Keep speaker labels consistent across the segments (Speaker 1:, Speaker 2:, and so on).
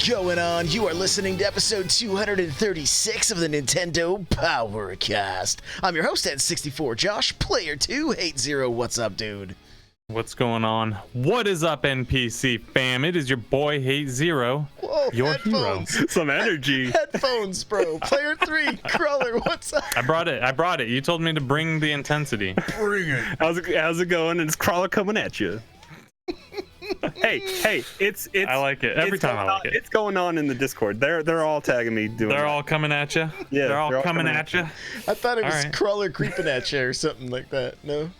Speaker 1: going on? You are listening to episode 236 of the Nintendo Powercast. I'm your host, N64 Josh, player 280. What's up, dude?
Speaker 2: What's going on? What is up, NPC fam? It is your boy Hate Zero.
Speaker 1: Whoa,
Speaker 2: your
Speaker 1: headphones.
Speaker 2: hero.
Speaker 3: Some energy.
Speaker 1: Headphones, bro. Player 3, Crawler, what's up?
Speaker 2: I brought it. You told me to bring the intensity.
Speaker 1: Bring it.
Speaker 3: How's it going? And it's Crawler coming at you. hey, it's.
Speaker 2: I like it. Every time I like it.
Speaker 3: It's going on in the Discord. They're all tagging me doing.
Speaker 2: They're all coming at you.
Speaker 3: Yeah,
Speaker 2: they're all coming at you.
Speaker 1: I thought it was
Speaker 2: right.
Speaker 1: Crawler creeping at you or something like that. No.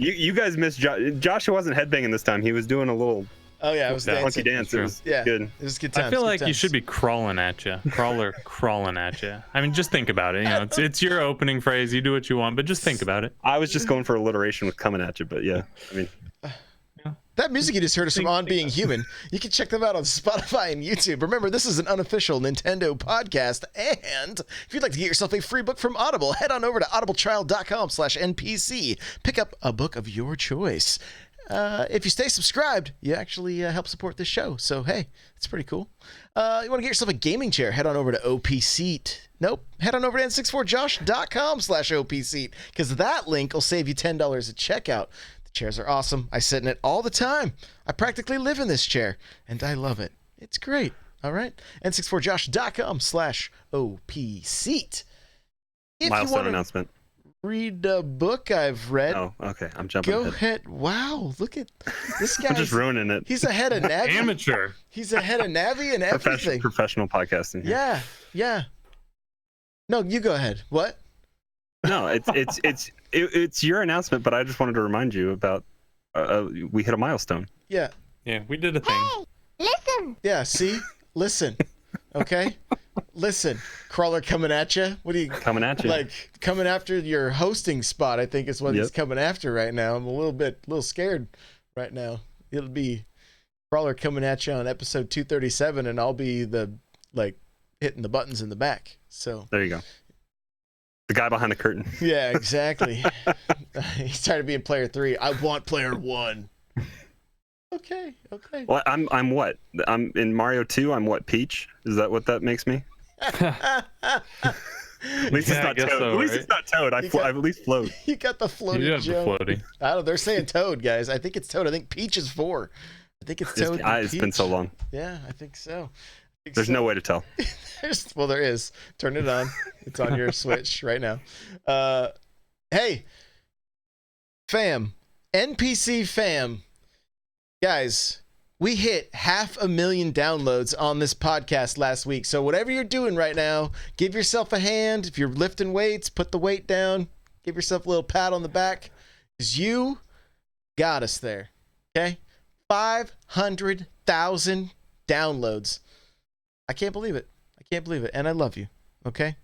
Speaker 3: You guys missed Joshua wasn't headbanging this time. He was doing a little.
Speaker 1: Oh yeah, I was dancing.
Speaker 3: Funky dance. It was good.
Speaker 1: It was good times.
Speaker 2: I feel like
Speaker 1: times.
Speaker 2: you should be crawling at you. Crawler crawling at you. I mean, just think about it. You know, it's your opening phrase. You do what you want, but just think about it.
Speaker 3: I was just going for alliteration with coming at you, but yeah, I mean.
Speaker 1: That music you just heard is from On Being Human. You can check them out on Spotify and YouTube. Remember, this is an unofficial Nintendo podcast. And if you'd like to get yourself a free book from Audible, head on over to audibletrial.com/NPC. Pick up a book of your choice. If you stay subscribed, you actually help support this show. So, hey, it's pretty cool. You want to get yourself a gaming chair, head on over to OPSeat. Nope. Head on over to n64josh.com/OPSeat because that link will save you $10 at checkout. Chairs are awesome. I sit in it all the time. I practically live in this chair, and I love it. It's great. All right. n64josh.com/OPSeat. If
Speaker 3: Milestone
Speaker 1: you want
Speaker 3: announcement.
Speaker 1: read a book I've read,
Speaker 3: Oh, okay. I'm jumping
Speaker 1: go
Speaker 3: ahead.
Speaker 1: Ahead. Wow, look at this guy.
Speaker 3: I'm just ruining it.
Speaker 1: He's ahead of Navi.
Speaker 2: Amateur.
Speaker 1: He's ahead of Navi and everything.
Speaker 3: Professional podcasting. Here.
Speaker 1: Yeah. No, you go ahead. What?
Speaker 3: No, it's your announcement, but I just wanted to remind you about we hit a milestone.
Speaker 1: Yeah.
Speaker 2: Yeah, we did a thing.
Speaker 4: Hey, listen.
Speaker 1: Yeah, see? Listen. Okay? Listen. Crawler coming at you. What are you
Speaker 3: Coming at you.
Speaker 1: like coming after your hosting spot? I think is what he's coming after right now. I'm a little scared right now. It'll be Crawler coming at you on episode 237 and I'll be the hitting the buttons in the back. So
Speaker 3: There you go. The guy behind the curtain.
Speaker 1: yeah, exactly. He's tired of being player 3. I want player 1. Okay.
Speaker 3: Well, I'm what? I'm in Mario 2. I'm what? Peach? Is that what that makes me? At least
Speaker 2: Yeah, I
Speaker 3: it's not
Speaker 2: guess
Speaker 3: Toad.
Speaker 2: so,
Speaker 3: At least
Speaker 2: right?
Speaker 3: it's not Toad. I at least float.
Speaker 1: You got the
Speaker 2: You
Speaker 1: floating
Speaker 2: do have the
Speaker 1: jump.
Speaker 2: floaty.
Speaker 1: I don't know. They're saying Toad, guys. I think it's Toad. I think Peach is 4. I think it's Toad. and
Speaker 3: It's been
Speaker 1: Peach.
Speaker 3: so long.
Speaker 1: Yeah, I think so.
Speaker 3: There's no way to tell.
Speaker 1: Well, there is. Turn it on. It's on your Switch right now. Hey, fam, NPC fam, guys, we hit 500,000 downloads on this podcast last week. So whatever you're doing right now, give yourself a hand. If you're lifting weights, put the weight down. Give yourself a little pat on the back, because you got us there. Okay, 500,000 downloads. I can't believe it. And I love you. Okay?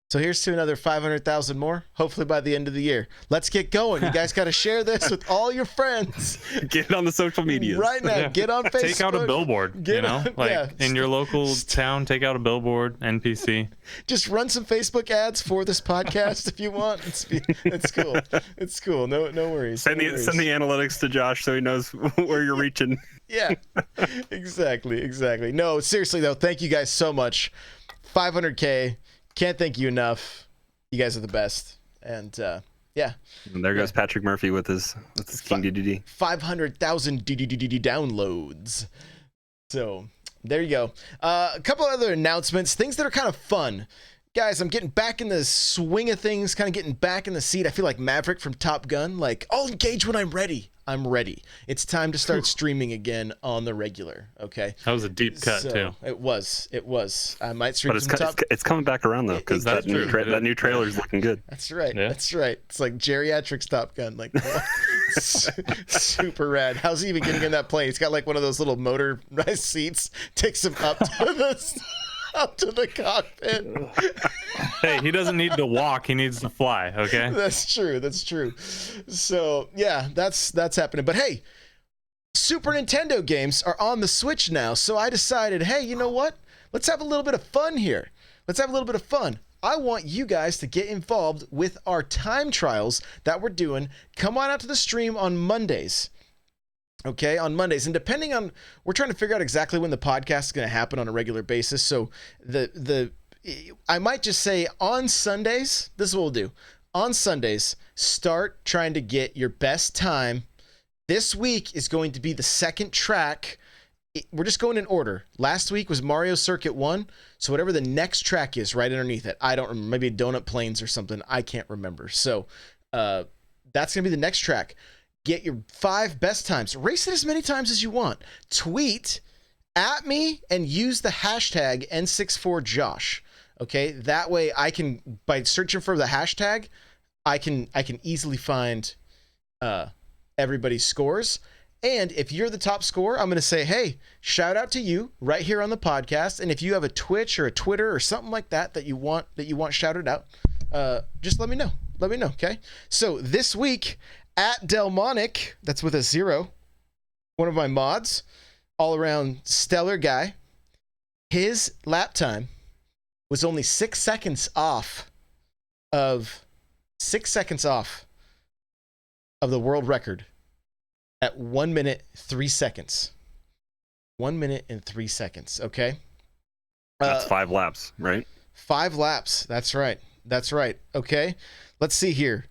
Speaker 1: So here's to another 500,000 more, hopefully by the end of the year. Let's get going. You guys got to share this with all your friends.
Speaker 3: Get it on the social media.
Speaker 1: Right now.
Speaker 2: Yeah.
Speaker 1: Get on Facebook.
Speaker 2: Take out a billboard,
Speaker 1: Get
Speaker 2: you know?
Speaker 1: on-
Speaker 2: Like
Speaker 1: yeah.
Speaker 2: in your local town, take out a billboard, NPC.
Speaker 1: Just run some Facebook ads for this podcast if you want. It's cool. It's cool. No worries.
Speaker 3: Send
Speaker 1: No
Speaker 3: the
Speaker 1: worries.
Speaker 3: analytics to Josh so he knows where you're reaching.
Speaker 1: Yeah, exactly. No, seriously though, thank you guys so much. 500K. Can't thank you enough. You guys are the best. And yeah.
Speaker 3: And there goes Patrick Murphy with his King DDD.
Speaker 1: 500,000 downloads. So there you go. A couple other announcements, things that are kind of fun. Guys, I'm getting back in the swing of things, kind of getting back in the seat. I feel like Maverick from Top Gun. Like, I'll engage when I'm ready. I'm ready. It's time to start streaming again on the regular. Okay.
Speaker 2: That was a deep cut, too.
Speaker 1: It was. I might stream
Speaker 3: But
Speaker 1: some Top.
Speaker 3: it's coming back around though, because
Speaker 2: That's
Speaker 3: that
Speaker 2: true.
Speaker 3: new trailer's looking good.
Speaker 1: That's right.
Speaker 2: Yeah.
Speaker 1: That's right. It's like geriatrics Top Gun. Like super rad. How's he even getting in that plane? He's got like one of those little motorized seats. Takes him up to the cockpit.
Speaker 2: Hey, he doesn't need to walk. He needs to fly, okay?
Speaker 1: That's true. So yeah, that's happening. But hey, Super Nintendo games are on the Switch now. So I decided, hey, you know what? Let's have a little bit of fun here. I want you guys to get involved with our time trials that we're doing. Come on out to the stream on Mondays. Okay, on Mondays. And depending on, we're trying to figure out exactly when the podcast is going to happen on a regular basis. So I might just say on Sundays, this is what we'll do. On Sundays, start trying to get your best time. This week is going to be the second track. We're just going in order. Last week was Mario Circuit 1. So whatever the next track is right underneath it, I don't remember. Maybe Donut Plains or something. I can't remember. So that's going to be the next track. Get your 5 best times. Race it as many times as you want. Tweet at me and use the hashtag N64Josh. Okay, that way I can, by searching for the hashtag, I can easily find everybody's scores. And if you're the top scorer, I'm going to say, hey, shout out to you right here on the podcast. And if you have a Twitch or a Twitter or something like that that you want shouted out, just let me know. Let me know, okay? So this week, at Delmonic, that's with a 0, one of my mods, all around stellar guy, his lap time was only 6 seconds off of the world record at 1 minute 3 seconds. 1 minute and 3 seconds, okay?
Speaker 3: That's 5 laps, right?
Speaker 1: 5 laps, that's right. That's right, okay? Let's see here.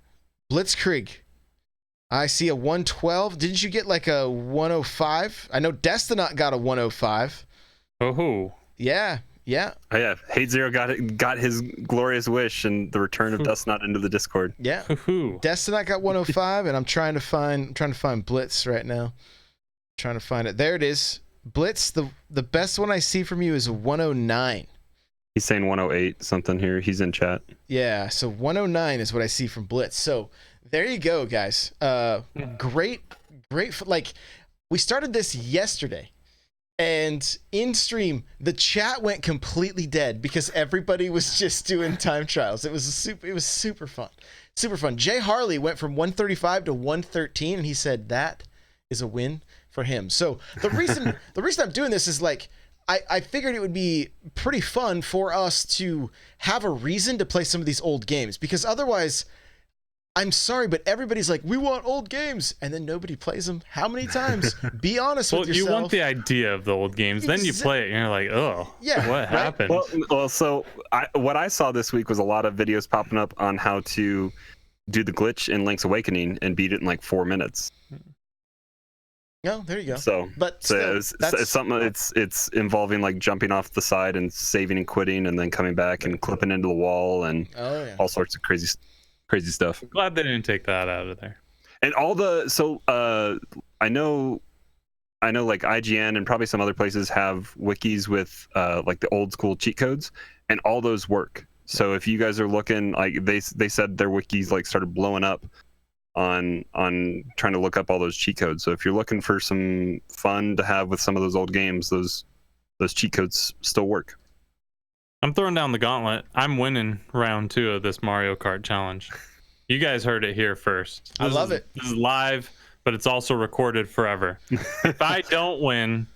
Speaker 1: Blitzkrieg. I see a 112. Didn't you get like a 105? I know Destinot got a 105.
Speaker 2: Oh.
Speaker 1: Yeah.
Speaker 3: Oh yeah, Hate Zero got his glorious wish and the return of Destinot into the Discord.
Speaker 1: Yeah. Destinot got 105, and I'm trying to find Blitz right now. Trying to find it. There it is. Blitz, the best one I see from you is 109.
Speaker 3: He's saying 108 something here. He's in chat.
Speaker 1: Yeah, so 109 is what I see from Blitz. So there you go, guys. Great. Like, we started this yesterday, and in stream, the chat went completely dead because everybody was just doing time trials. It was super fun. Super fun. Jay Harley went from 135 to 113, and he said that is a win for him. So the reason I'm doing this is like, I figured it would be pretty fun for us to have a reason to play some of these old games, because otherwise, I'm sorry, but everybody's like, we want old games, and then nobody plays them. How many times? Be honest with yourself.
Speaker 2: You want the idea of the old games, then you play it, and you're like, oh,
Speaker 1: yeah,
Speaker 2: what happened?
Speaker 3: Well, so what I saw this week was a lot of videos popping up on how to do the glitch in Link's Awakening and beat it in like 4 minutes.
Speaker 1: No, there you go.
Speaker 3: So,
Speaker 1: but still,
Speaker 3: it's something. It's involving like jumping off the side and saving and quitting, and then coming back and clipping into the wall and all sorts of crazy stuff.
Speaker 2: I'm glad they didn't take that out of there.
Speaker 3: And all the I know like IGN and probably some other places have wikis with like the old school cheat codes, and all those work. So if you guys are looking, like they said their wikis like started blowing up on trying to look up all those cheat codes. So if you're looking for some fun to have with some of those old games, those cheat codes still work.
Speaker 2: I'm throwing down the gauntlet. I'm winning round 2 of this Mario Kart challenge. You guys heard it here first.
Speaker 1: I love it.
Speaker 2: This is live, but it's also recorded forever. If I don't win,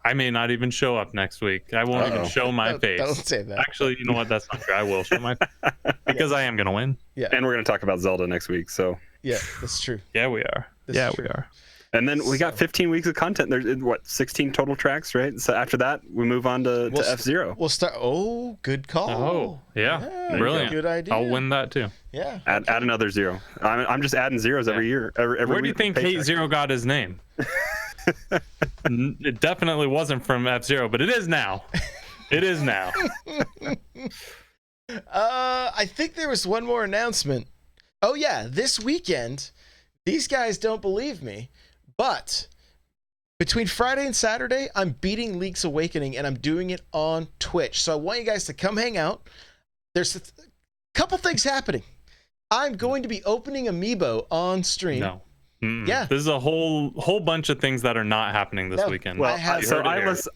Speaker 2: I may not even show up next week. I won't even show my face.
Speaker 1: Don't say that.
Speaker 2: Actually, you know what? That's not true. I will show my face because I am going to win.
Speaker 1: Yeah.
Speaker 3: And we're going to talk about Zelda next week. So
Speaker 1: yeah, that's true.
Speaker 2: Yeah, we are.
Speaker 1: We are.
Speaker 3: And then we got 15 weeks of content. There's 16 total tracks, right? So after that, we move on to F-Zero.
Speaker 1: We'll start. Oh, good call.
Speaker 2: Oh, yeah. Brilliant.
Speaker 1: Good idea.
Speaker 2: I'll win that too.
Speaker 1: Yeah.
Speaker 3: Add another 0. I'm just adding zeros every year. Every
Speaker 2: Where do you
Speaker 3: week
Speaker 2: think Hate Zero got his name? It definitely wasn't from F-Zero, but it is now. It is now.
Speaker 1: I think there was one more announcement. Oh yeah, this weekend, these guys don't believe me, but between Friday and Saturday, I'm beating Link's Awakening, and I'm doing it on Twitch. So I want you guys to come hang out. There's a couple things happening. I'm going to be opening Amiibo on stream.
Speaker 2: No.
Speaker 1: Yeah,
Speaker 2: this is a whole bunch of things that are not happening this weekend.
Speaker 3: Well,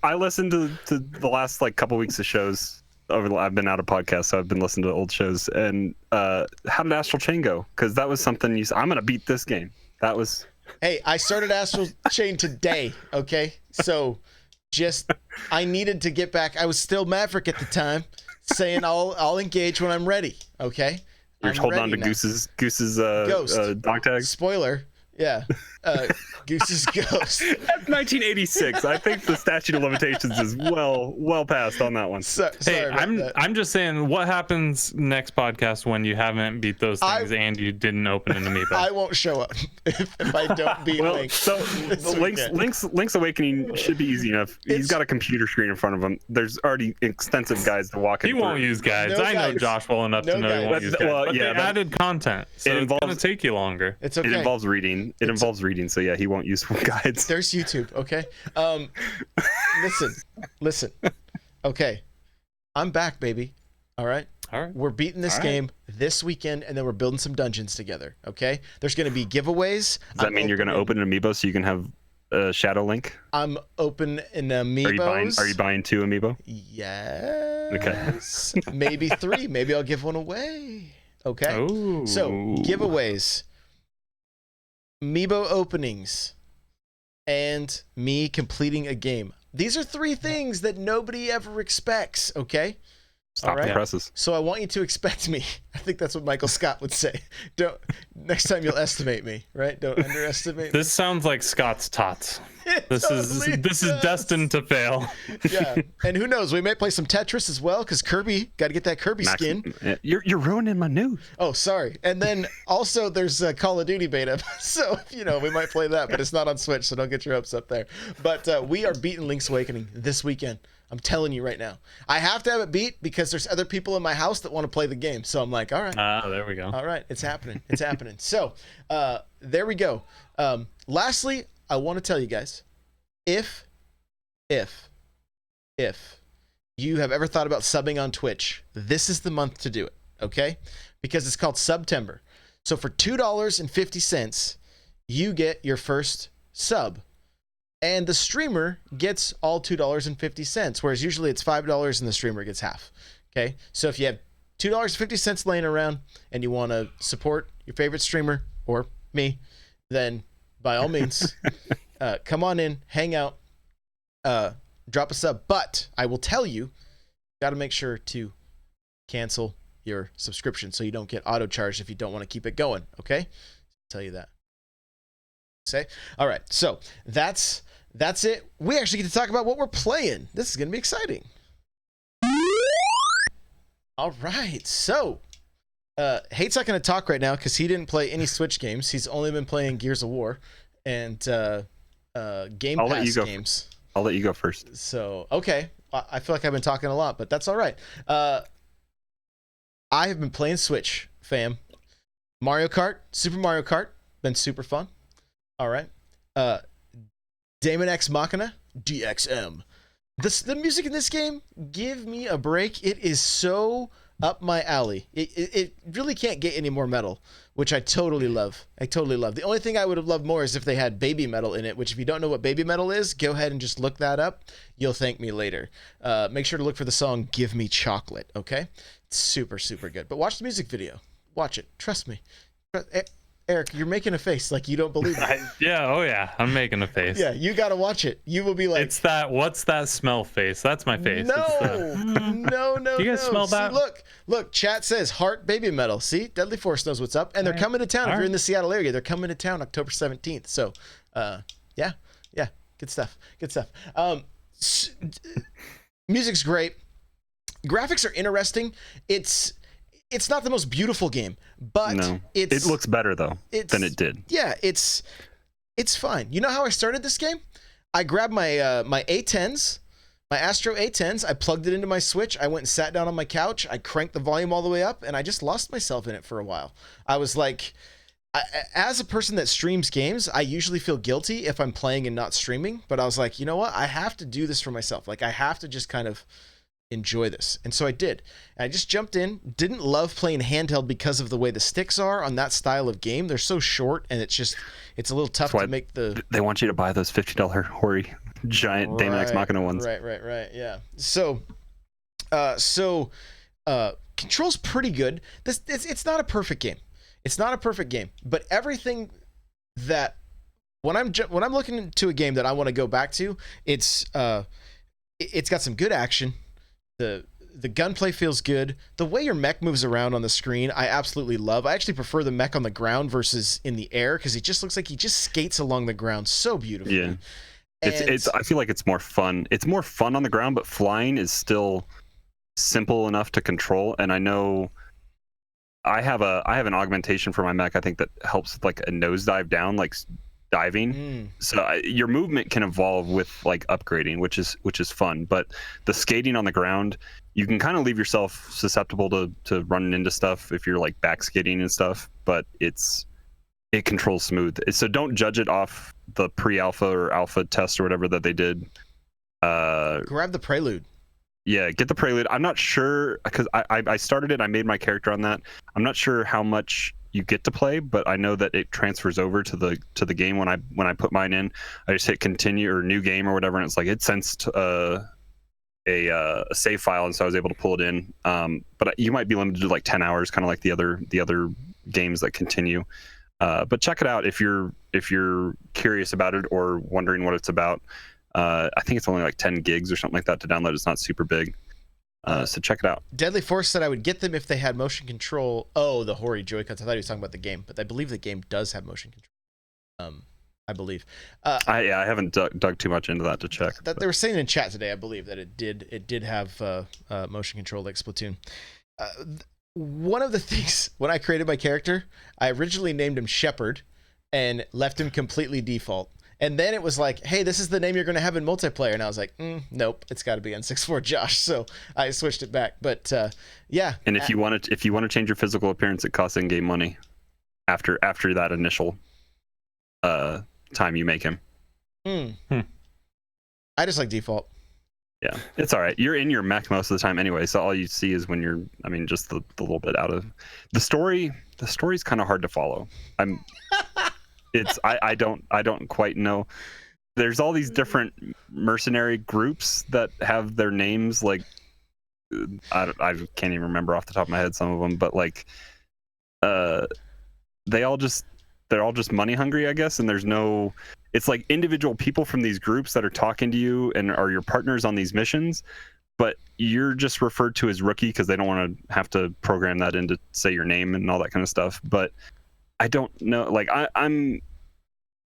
Speaker 3: I listened to the last like couple weeks of shows. I've been out of podcasts, so I've been listening to old shows. And how did Astral Chain go? Because that was something you said. I'm gonna beat this game. That was.
Speaker 1: Hey, I started Astral Chain today. Okay, so I needed to get back. I was still Maverick at the time, saying I'll engage when I'm ready. Okay.
Speaker 3: You're holding on to Goose's dog tag.
Speaker 1: Spoiler. Yeah. Goose's Ghost.
Speaker 3: That's 1986. I think the statute of limitations is well past on that one.
Speaker 1: Sorry
Speaker 2: Hey,
Speaker 1: about that.
Speaker 2: I'm just saying, what happens next podcast when you haven't beat those things and you didn't open an amiibo?
Speaker 1: I won't show up if I don't beat
Speaker 3: Well,
Speaker 1: Link.
Speaker 3: so Link's Awakening should be easy enough. He's got a computer screen in front of him. There's already extensive guides to walk him
Speaker 2: He
Speaker 3: through.
Speaker 2: won't use guides.
Speaker 1: No
Speaker 2: I know
Speaker 1: guides.
Speaker 2: Josh well enough
Speaker 1: No
Speaker 2: to know he won't
Speaker 1: guides.
Speaker 2: use
Speaker 3: But-
Speaker 2: guides.
Speaker 3: well,
Speaker 2: But
Speaker 3: yeah,
Speaker 2: they
Speaker 3: but
Speaker 2: added content, so it's
Speaker 3: involves-
Speaker 2: going to take you longer.
Speaker 1: It's okay.
Speaker 3: It involves reading. It involves reading. So yeah, he won't use guides.
Speaker 1: There's YouTube, okay? Listen. Okay. I'm back, baby. All right?
Speaker 2: All right.
Speaker 1: We're beating this
Speaker 3: All right.
Speaker 1: game this weekend, and then we're building some dungeons together, okay? There's going to be giveaves.
Speaker 3: Does that mean you're going to open an amiibo so you can have Shadow Link?
Speaker 1: I'm open in amiibos.
Speaker 3: Are you buying 2 amiibo?
Speaker 1: Yes. Maybe 3. Maybe I'll give one away. Okay?
Speaker 2: Oh.
Speaker 1: So, giveaways, amiibo openings, and me completing a game. These are 3 things that nobody ever expects, okay?
Speaker 3: Stop
Speaker 1: All right.
Speaker 3: the presses.
Speaker 1: So I want you to expect me. I think that's what Michael Scott would say. Don't next time you'll estimate me, right? Don't underestimate me.
Speaker 2: This sounds like Scott's tots.
Speaker 1: It
Speaker 2: This
Speaker 1: totally
Speaker 2: is
Speaker 1: does.
Speaker 2: destined to fail.
Speaker 1: Yeah, and who knows? We may play some Tetris as well because Kirby got to get that Kirby skin.
Speaker 3: You're ruining my news.
Speaker 1: Oh, sorry. And then also there's a Call of Duty beta, so we might play that, but it's not on Switch, so don't get your hopes up there. But we are beating Link's Awakening this weekend. I'm telling you right now. I have to have it beat because there's other people in my house that want to play the game. So I'm like, all right.
Speaker 2: There we go.
Speaker 1: All right, it's happening. It's happening. So, there we go. Lastly, I want to tell you guys, if you have ever thought about subbing on Twitch, this is the month to do it, okay? Because it's called September. So for $2.50, you get your first sub. And the streamer gets all $2.50, whereas usually it's $5 and the streamer gets half. Okay, so if you have $2.50 laying around and you want to support your favorite streamer or me, then by all means, come on in, hang out, drop a sub. But I will tell you, got to make sure to cancel your subscription so you don't get auto charged if you don't want to keep it going. Okay, I'll tell you that. Say, all right, so that's it. We actually get to talk about what we're playing. This is gonna be exciting. All right, so Hate's not gonna talk right now because he didn't play any Switch games. He's only been playing Gears of War and Game Pass games.
Speaker 3: I'll let you go first.
Speaker 1: So okay, I feel like I've been talking a lot, but that's all right. I have been playing Switch, fam. Mario Kart, Super Mario Kart, been super fun. All right. Daemon X Machina, DXM. The music in this game, give me a break. It is so up my alley. It really can't get any more metal, which I totally love. The only thing I would have loved more is if they had baby metal in it, which if you don't know what baby metal is, go ahead and just look that up. You'll thank me later. Make sure to look for the song Give Me Chocolate, okay? It's super, super good. But watch the music video. Watch it. Trust me. Eric, you're making a face like you don't believe it.
Speaker 2: Yeah, I'm making a face.
Speaker 1: Yeah, you got to watch it. You will be like,
Speaker 2: It's that, what's that smell face? That's my face.
Speaker 1: no,
Speaker 2: It's
Speaker 1: no.
Speaker 2: You guys smell
Speaker 1: See,
Speaker 2: that?
Speaker 1: Look, chat says heart baby metal. See, Deadly Force knows what's up. And they're coming to town. If you're in the Seattle area, they're coming to town October 17th. So, yeah, good stuff. Music's great. Graphics are interesting. It's not the most beautiful game, but
Speaker 3: No, it looks better though than it did.
Speaker 1: Yeah, it's fine. You know how I started this game? I grabbed my my A10s, my Astro A10s. I plugged it into my Switch. I went and sat down on my couch. I cranked the volume all the way up, and I just lost myself in it for a while. I was like, as a person that streams games, I usually feel guilty if I'm playing and not streaming. But I was like, you know what? I have to do this for myself. Like, I have to just kind of enjoy this. And so I did. And I just jumped in. Didn't love playing handheld because of the way the sticks are on that style of game. They're so short, and it's a little tough to make the...
Speaker 3: They want you to buy those $50 Hori giant Daemon X Machina ones.
Speaker 1: Right, yeah. So control's pretty good. It's not a perfect game. It's not a perfect game, but everything that when I'm looking into a game that I want to go back to, it's got some good action. The The gunplay feels good. The way your mech moves around on the screen, I absolutely love. I actually prefer the mech on the ground versus in the air because he just looks like he just skates along the ground so beautifully.
Speaker 3: Yeah.
Speaker 1: And
Speaker 3: It's I feel like it's more fun. It's more fun on the ground, but flying is still simple enough to control. And I know I have an augmentation for my mech, I think, that helps with like a nosedive down, like diving. So your movement can evolve with like upgrading, which is fun. But the skating on the ground, you can kind of leave yourself susceptible to running into stuff if you're like back skating and stuff. But it controls smooth. So don't judge it off the pre-alpha or alpha test or whatever that they did.
Speaker 1: grab the Prelude.
Speaker 3: Yeah, get the Prelude. I'm not sure because I started it. I made my character on that. I'm not sure how much you get to play, but I know that it transfers over to the game. When I put mine in, I just hit continue or new game or whatever, and it's like it sensed a save file, and so I was able to pull it in. But you might be limited to like 10 hours, kind of like the other games that continue. But check it out if you're curious about it or wondering what it's about. I think it's only like 10 gigs or something like that to download. It's not super big. So check it out.
Speaker 1: Deadly Force said I would get them if they had motion control. Oh, the Hori Joy-Cons. I thought he was talking about the game, but I believe the game does have motion control. I believe.
Speaker 3: I haven't dug too much into that to check.
Speaker 1: That they were saying in chat today, I believe that it did have motion control like Splatoon. One of the things when I created my character, I originally named him Shepard and left him completely default. And then it was like, hey, this is the name you're going to have in multiplayer. And I was like, nope, it's got to be N64 Josh. So I switched it back. But yeah.
Speaker 3: And if you want to change your physical appearance, it costs in-game money after that initial time you make him.
Speaker 1: I just like default.
Speaker 3: Yeah, it's all right. You're in your mech most of the time anyway, so all you see is when you're, I mean, just the little bit out of the story. The story's kind of hard to follow. I don't quite know. There's all these different mercenary groups that have their names like I can't even remember off the top of my head some of them, but like they're all just money hungry, I guess, and it's like individual people from these groups that are talking to you and are your partners on these missions, but you're just referred to as rookie because they don't want to have to program that in to say your name and all that kind of stuff. But I don't know, like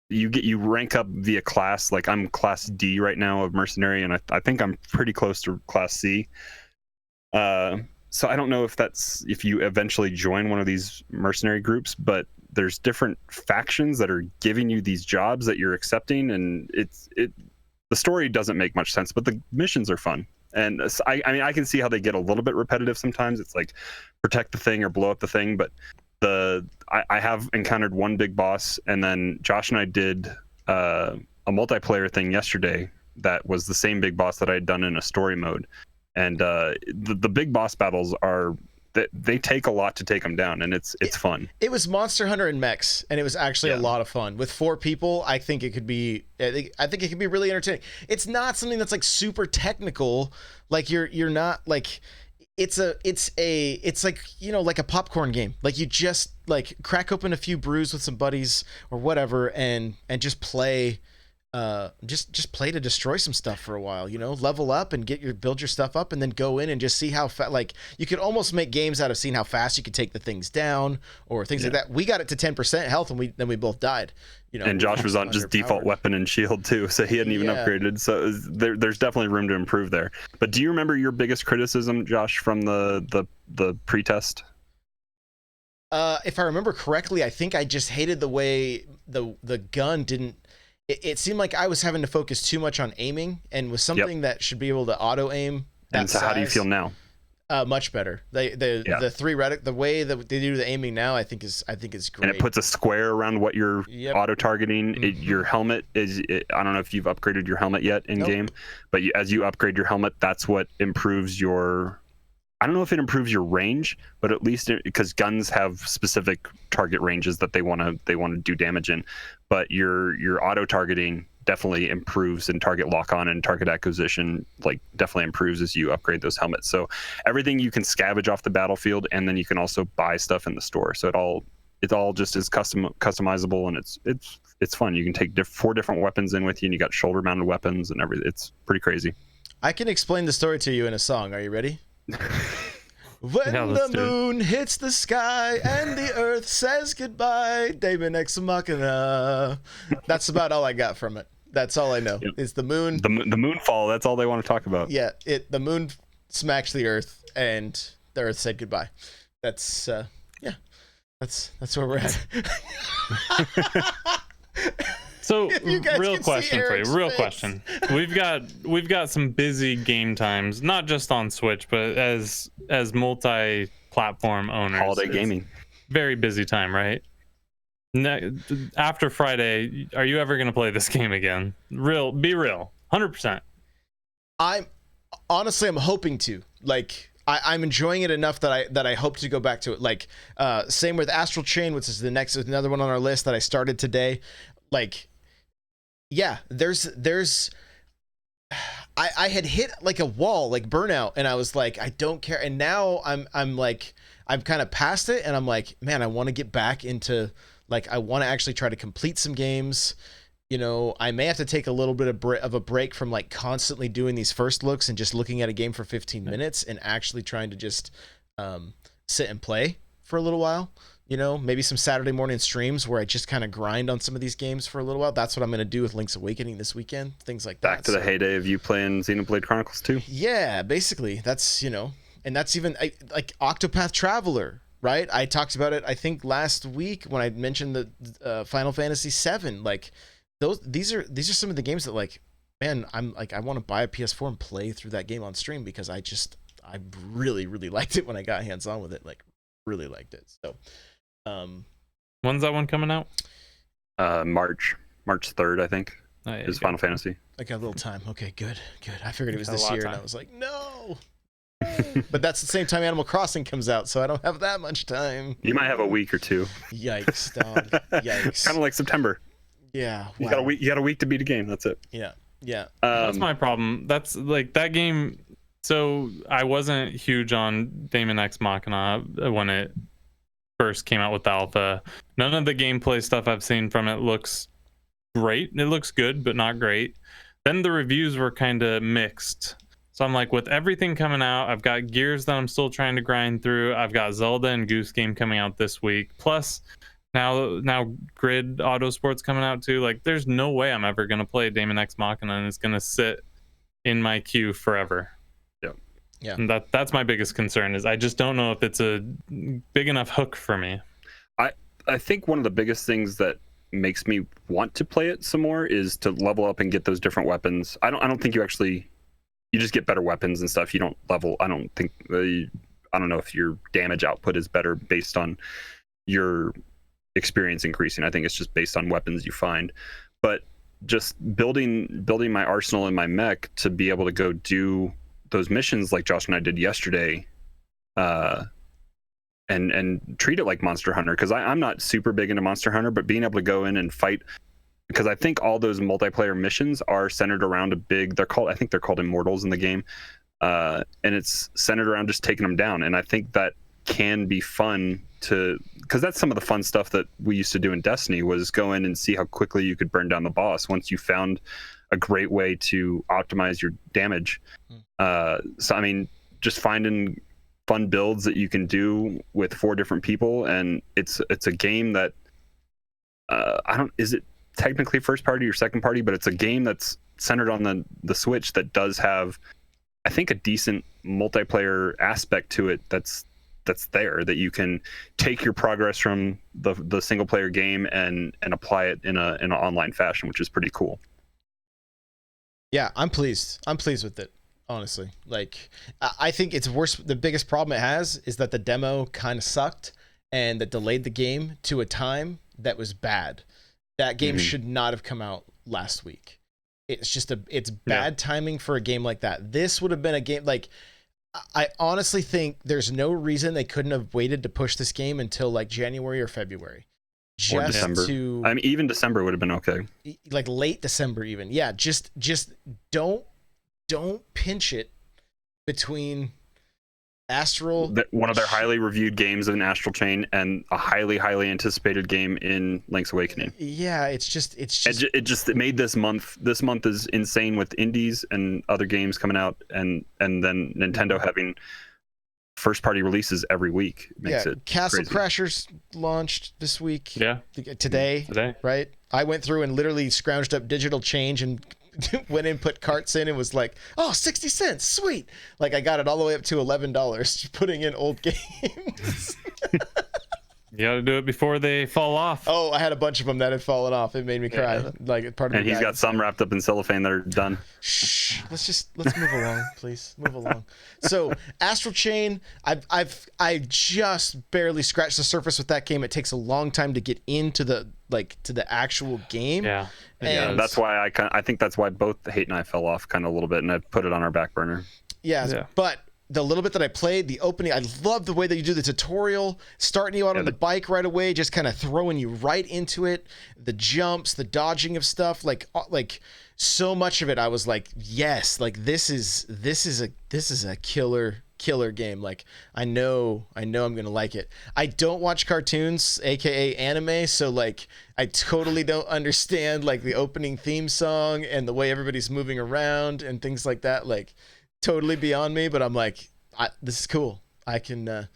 Speaker 3: you rank up via class. Like I'm class D right now of mercenary, and I think I'm pretty close to class C. So I don't know if you eventually join one of these mercenary groups, but there's different factions that are giving you these jobs that you're accepting, and the story doesn't make much sense, but the missions are fun. And I mean, I can see how they get a little bit repetitive sometimes. It's like protect the thing or blow up the thing, but I have encountered one big boss, and then Josh and I did a multiplayer thing yesterday that was the same big boss that I had done in a story mode. And the big boss battles they take a lot to take them down, and it's fun.
Speaker 1: It was Monster Hunter and mechs, and it was actually a lot of fun. With 4 people, I think it could be really entertaining. It's not something that's like super technical. Like you're not like it's like, you know, like a popcorn game. Like you just like crack open a few brews with some buddies or whatever and just play just play to destroy some stuff for a while, you know, level up and build your stuff up, and then go in and just see how like you could almost make games out of seeing how fast you could take the things down or things like that. We got it to 10% health and then we both died, you know.
Speaker 3: And Josh was on just default weapon and shield too, so he hadn't even upgraded. So there's definitely room to improve there. But do you remember your biggest criticism, Josh, from the pre-test?
Speaker 1: If I remember correctly, I think I just hated the way the gun didn't. It seemed like I was having to focus too much on aiming, and was something that should be able to auto aim.
Speaker 3: And so, how do you feel now?
Speaker 1: Much better. The 3 reticle, the way that they do the aiming now, I think is great.
Speaker 3: And it puts a square around what you're auto targeting. Your helmet is. I don't know if you've upgraded your helmet yet in game, but as you upgrade your helmet, that's what improves your. I don't know if it improves your range, but at least because guns have specific target ranges that they want to do damage in, but your auto targeting definitely improves, and target lock on and target acquisition like definitely improves as you upgrade those helmets. So everything you can scavenge off the battlefield, and then you can also buy stuff in the store. So it all just is customizable, and it's fun. You can take 4 different weapons in with you, and you got shoulder mounted weapons and everything. It's pretty crazy.
Speaker 1: I can explain the story to you in a song. Are you ready? When
Speaker 2: Yeah,
Speaker 1: the
Speaker 2: let's do it.
Speaker 1: moon hits the sky and the earth says goodbye, Daemon Ex Machina. That's about all I got from it. That's all I know.
Speaker 3: Yep.
Speaker 1: Is the moon.
Speaker 3: The moonfall. That's all they want to talk about.
Speaker 1: Yeah, the moon smacked the earth and the earth said goodbye. That's yeah. That's where we're at.
Speaker 2: So,
Speaker 1: If you guys
Speaker 2: real
Speaker 1: can see
Speaker 2: question for
Speaker 1: Eric's
Speaker 2: you. Real
Speaker 1: face.
Speaker 2: question. We've got some busy game times, not just on Switch, but as multi-platform owners.
Speaker 3: Holiday
Speaker 2: It's
Speaker 3: gaming.
Speaker 2: very busy time, right? After Friday, are you ever gonna play this game again? Be real, 100%.
Speaker 1: I'm hoping to. Like, I'm enjoying it enough that I hope to go back to it. Like, same with Astral Chain, which is another one on our list that I started today. Like, yeah, I had hit like a wall, like burnout, and I was like, I don't care. And now I'm like, I'm kind of past it, and I'm like, man, I want to get back into, like, I want to actually try to complete some games. You know, I may have to take a little bit of a break from like constantly doing these first looks and just looking at a game for 15 minutes and actually trying to just sit and play for a little while. You know, maybe some Saturday morning streams where I just kind of grind on some of these games for a little while. That's what I'm going to do with Link's Awakening this weekend. Things like that.
Speaker 3: Back to the heyday of you playing Xenoblade Chronicles 2.
Speaker 1: Yeah, basically. That's, you know, and that's even like Octopath Traveler, right? I talked about it, I think, last week when I mentioned the Final Fantasy VII. Like, these are some of the games that, like, man, I'm like, I want to buy a PS4 and play through that game on stream because I really, really liked it when I got hands on with it. Like, really liked it. So,
Speaker 2: When's that one coming out?
Speaker 3: March 3rd, I think,
Speaker 2: Oh, yeah,
Speaker 3: is
Speaker 2: good.
Speaker 3: Final Fantasy.
Speaker 1: I got a little time. Okay, good. I figured it was
Speaker 2: Got a
Speaker 1: this
Speaker 2: lot of
Speaker 1: year, and
Speaker 2: time.
Speaker 1: I was like, no. But that's the same time Animal Crossing comes out, so I don't have that much time.
Speaker 3: You might have a week or two.
Speaker 1: Yikes, dog. Yikes.
Speaker 3: Kind of like September.
Speaker 1: Yeah.
Speaker 3: You
Speaker 1: wow.
Speaker 3: got a week. You got a week to beat a game. That's it.
Speaker 1: Yeah. Yeah.
Speaker 2: That's my problem. That's like that game. So I wasn't huge on Daemon Ex Machina when it first came out with the alpha. None of the gameplay stuff I've seen from it looks great. It looks good, but not great. Then the reviews were kind of mixed. So I'm like, with everything coming out, I've got Gears that I'm still trying to grind through. I've got Zelda and Goose Game coming out this week. Plus, now Grid Autosport's coming out too. Like, there's no way I'm ever gonna play Daemon Ex Machina, and it's gonna sit in my queue forever.
Speaker 1: Yeah.
Speaker 2: And that's my biggest concern is I just don't know if it's a big enough hook for me.
Speaker 3: I think one of the biggest things that makes me want to play it some more is to level up and get those different weapons. I don't think you just get better weapons and stuff. You don't level. I don't think I don't know if your damage output is better based on your experience increasing. I think it's just based on weapons you find. But just building my arsenal and my mech to be able to go do those missions like Josh and I did yesterday, and treat it like Monster Hunter, because I'm not super big into Monster Hunter, but being able to go in and fight, because I think all those multiplayer missions are centered around I think they're called Immortals in the game, and it's centered around just taking them down. And I think that can be fun because that's some of the fun stuff that we used to do in Destiny, was go in and see how quickly you could burn down the boss once you found a great way to optimize your damage. So I mean, just finding fun builds that you can do with 4 different people, and it's a game that is it technically first party or second party, but it's a game that's centered on the Switch that does have, I think, a decent multiplayer aspect to it that's there, that you can take your progress from the single player game and apply it in an online fashion, which is pretty cool.
Speaker 1: Yeah, I'm pleased with it, honestly. Like, I think it's worse. The biggest problem it has is that the demo kind of sucked, and that delayed the game to a time that was bad. That game should not have come out last week. It's just it's bad timing for a game like that. This would have been a game, like, I honestly think there's no reason they couldn't have waited to push this game until like January or February.
Speaker 3: Or December. I mean, even December would have been okay.
Speaker 1: Like late December even. Yeah, just don't pinch it between Astral,
Speaker 3: one of their highly reviewed games in Astral Chain, and a highly anticipated game in Link's Awakening.
Speaker 1: Yeah, it made this month is insane with indies and other games coming out, and then Nintendo having
Speaker 3: first party releases every week. It makes it
Speaker 1: Castle
Speaker 3: crazy.
Speaker 1: Crashers launched this week.
Speaker 2: Yeah.
Speaker 1: Today. Right? I went through and literally scrounged up digital change and went in, put carts in, and was like, oh, 60 cents, sweet. Like, I got it all the way up to $11 putting in old games.
Speaker 2: You got to do it before they fall off.
Speaker 1: Oh, I had a bunch of them that had fallen off. It made me cry.
Speaker 2: Yeah.
Speaker 1: Like, part of
Speaker 3: And he's got some wrapped up in cellophane that are done.
Speaker 1: Shh. Let's move along, please. Move along. So, Astral Chain, I just barely scratched the surface with that game. It takes a long time to get into the actual game.
Speaker 2: Yeah.
Speaker 3: Yeah,
Speaker 1: And
Speaker 3: that's why I think that's why both Hate and I fell off kind of a little bit, and I put it on our back burner.
Speaker 1: yeah, but the little bit that I played, the opening, I love the way that you do the tutorial, starting you out on the bike right away, just kind of throwing you right into it. The jumps, the dodging of stuff, like so much of it, I was like, yes, like this is a killer game. Like I know I'm gonna like it. I don't watch cartoons, aka anime, so like I totally don't understand like the opening theme song and the way everybody's moving around and things like that. Like totally beyond me, but I'm like, this is cool. I can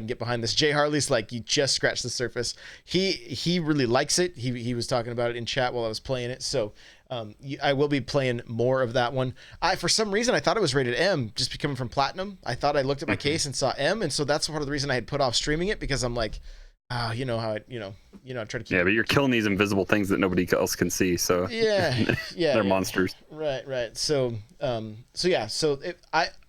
Speaker 1: get behind this. Jay Harley's like, you just scratched the surface. He really likes it. He was talking about it in chat while I was playing it. So I will be playing more of that one. For some reason I thought it was rated M, just coming from Platinum. I thought I looked at my case and saw M, and so that's part of the reason I had put off streaming it, because I'm like, you know how it, I try to keep.
Speaker 3: Yeah, but you're killing these invisible things that nobody else can see. So
Speaker 1: yeah,
Speaker 3: they're monsters.
Speaker 1: Right. So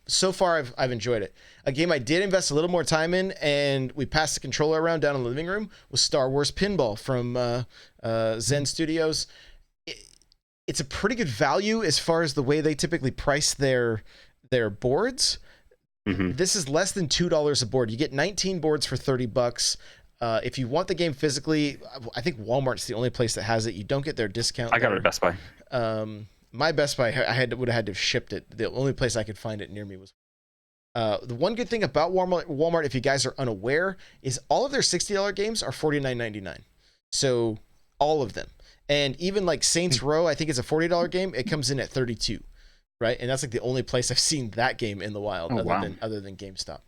Speaker 1: so far I've enjoyed it. A game I did invest a little more time in, and we passed the controller around down in the living room, was Star Wars Pinball from Zen Studios. It's a pretty good value as far as the way they typically price their boards.
Speaker 3: Mm-hmm.
Speaker 1: This is less than $2 a board. You get 19 boards for $30. If you want the game physically, I think Walmart's the only place that has it. You don't get their discount.
Speaker 3: I got it at Best Buy.
Speaker 1: My Best Buy, would have had to have shipped it. The only place I could find it near me was. The one good thing about Walmart, if you guys are unaware, is all of their $60 games are $49.99. So all of them, and even like Saints Row, I think it's a $40 game. It comes in at $32, right? And that's like the only place I've seen that game in the wild, other than GameStop.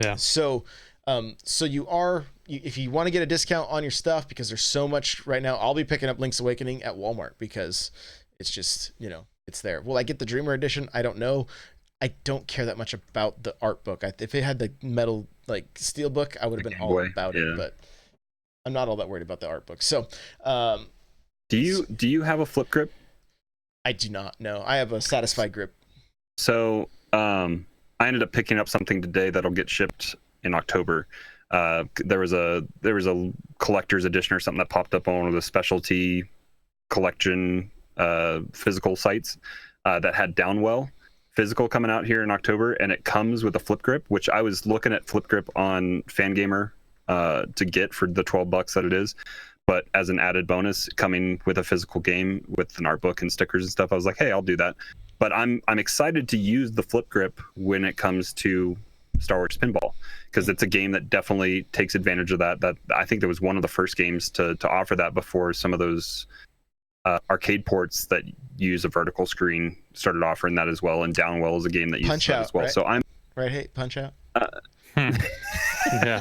Speaker 2: Yeah.
Speaker 1: So if you want to get a discount on your stuff, because there's so much right now, I'll be picking up Link's Awakening at Walmart because it's just, it's there. Will I get the Dreamer edition? I don't know. I don't care that much about the art book. If it had the metal like steel book, I would have been all about it, but I'm not all that worried about the art book. So,
Speaker 3: do you have a flip grip?
Speaker 1: I do not. No, I have a Satisfy grip.
Speaker 3: So, I ended up picking up something today that'll get shipped in October. There was a collector's edition or something that popped up on one of the specialty collection physical sites that had Downwell physical coming out here in October, and it comes with a flip grip, which I was looking at flip grip on Fangamer to get for the $12 that it is, but as an added bonus coming with a physical game with an art book and stickers and stuff, I was like, hey, I'll do that. But I'm excited to use the flip grip when it comes to Star Wars Pinball, because it's a game that definitely takes advantage of that. That I think that was one of the first games to offer that before some of those arcade ports that use a vertical screen started offering that as well. And Downwell is a game that uses
Speaker 1: Punch
Speaker 3: that
Speaker 1: Out,
Speaker 3: as well.
Speaker 1: right?
Speaker 3: So I'm
Speaker 1: right. Hey, Punch Out.
Speaker 2: Yeah.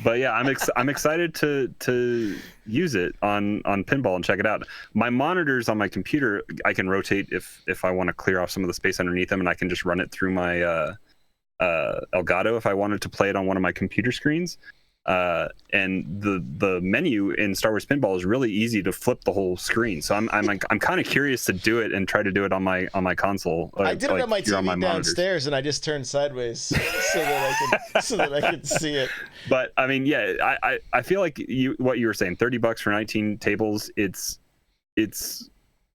Speaker 3: But yeah, I'm excited to use it on Pinball and check it out. My monitors on my computer, I can rotate if I want to clear off some of the space underneath them, and I can just run it through my Elgato if I wanted to play it on one of my computer screens. And the menu in Star Wars Pinball is really easy to flip the whole screen. So I'm kind of curious to do it and try to do it on my console.
Speaker 1: I did it on my TV downstairs,
Speaker 3: monitors.
Speaker 1: and I just turned sideways so that I could see it.
Speaker 3: But I mean, yeah, I feel like what you were saying, $30 for 19 tables. It's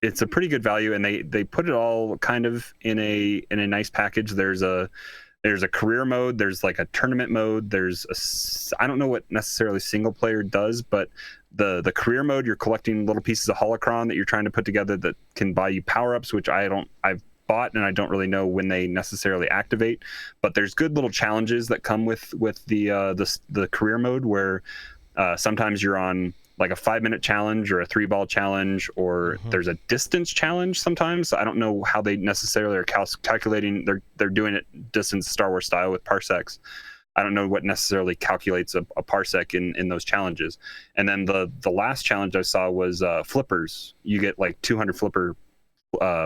Speaker 3: a pretty good value, and they put it all kind of in a nice package. There's a career mode, there's like a tournament mode, I don't know what necessarily single player does, but the career mode, you're collecting little pieces of holocron that you're trying to put together that can buy you power-ups, which I've bought, and I don't really know when they necessarily activate. But there's good little challenges that come with the career mode, where sometimes you're on like a 5-minute challenge or a 3-ball challenge, or there's a distance challenge sometimes. I don't know how they necessarily are calculating. They're doing it distance Star Wars style with parsecs. I don't know what necessarily calculates a parsec in those challenges. And then the last challenge I saw was flippers. You get like 200 flipper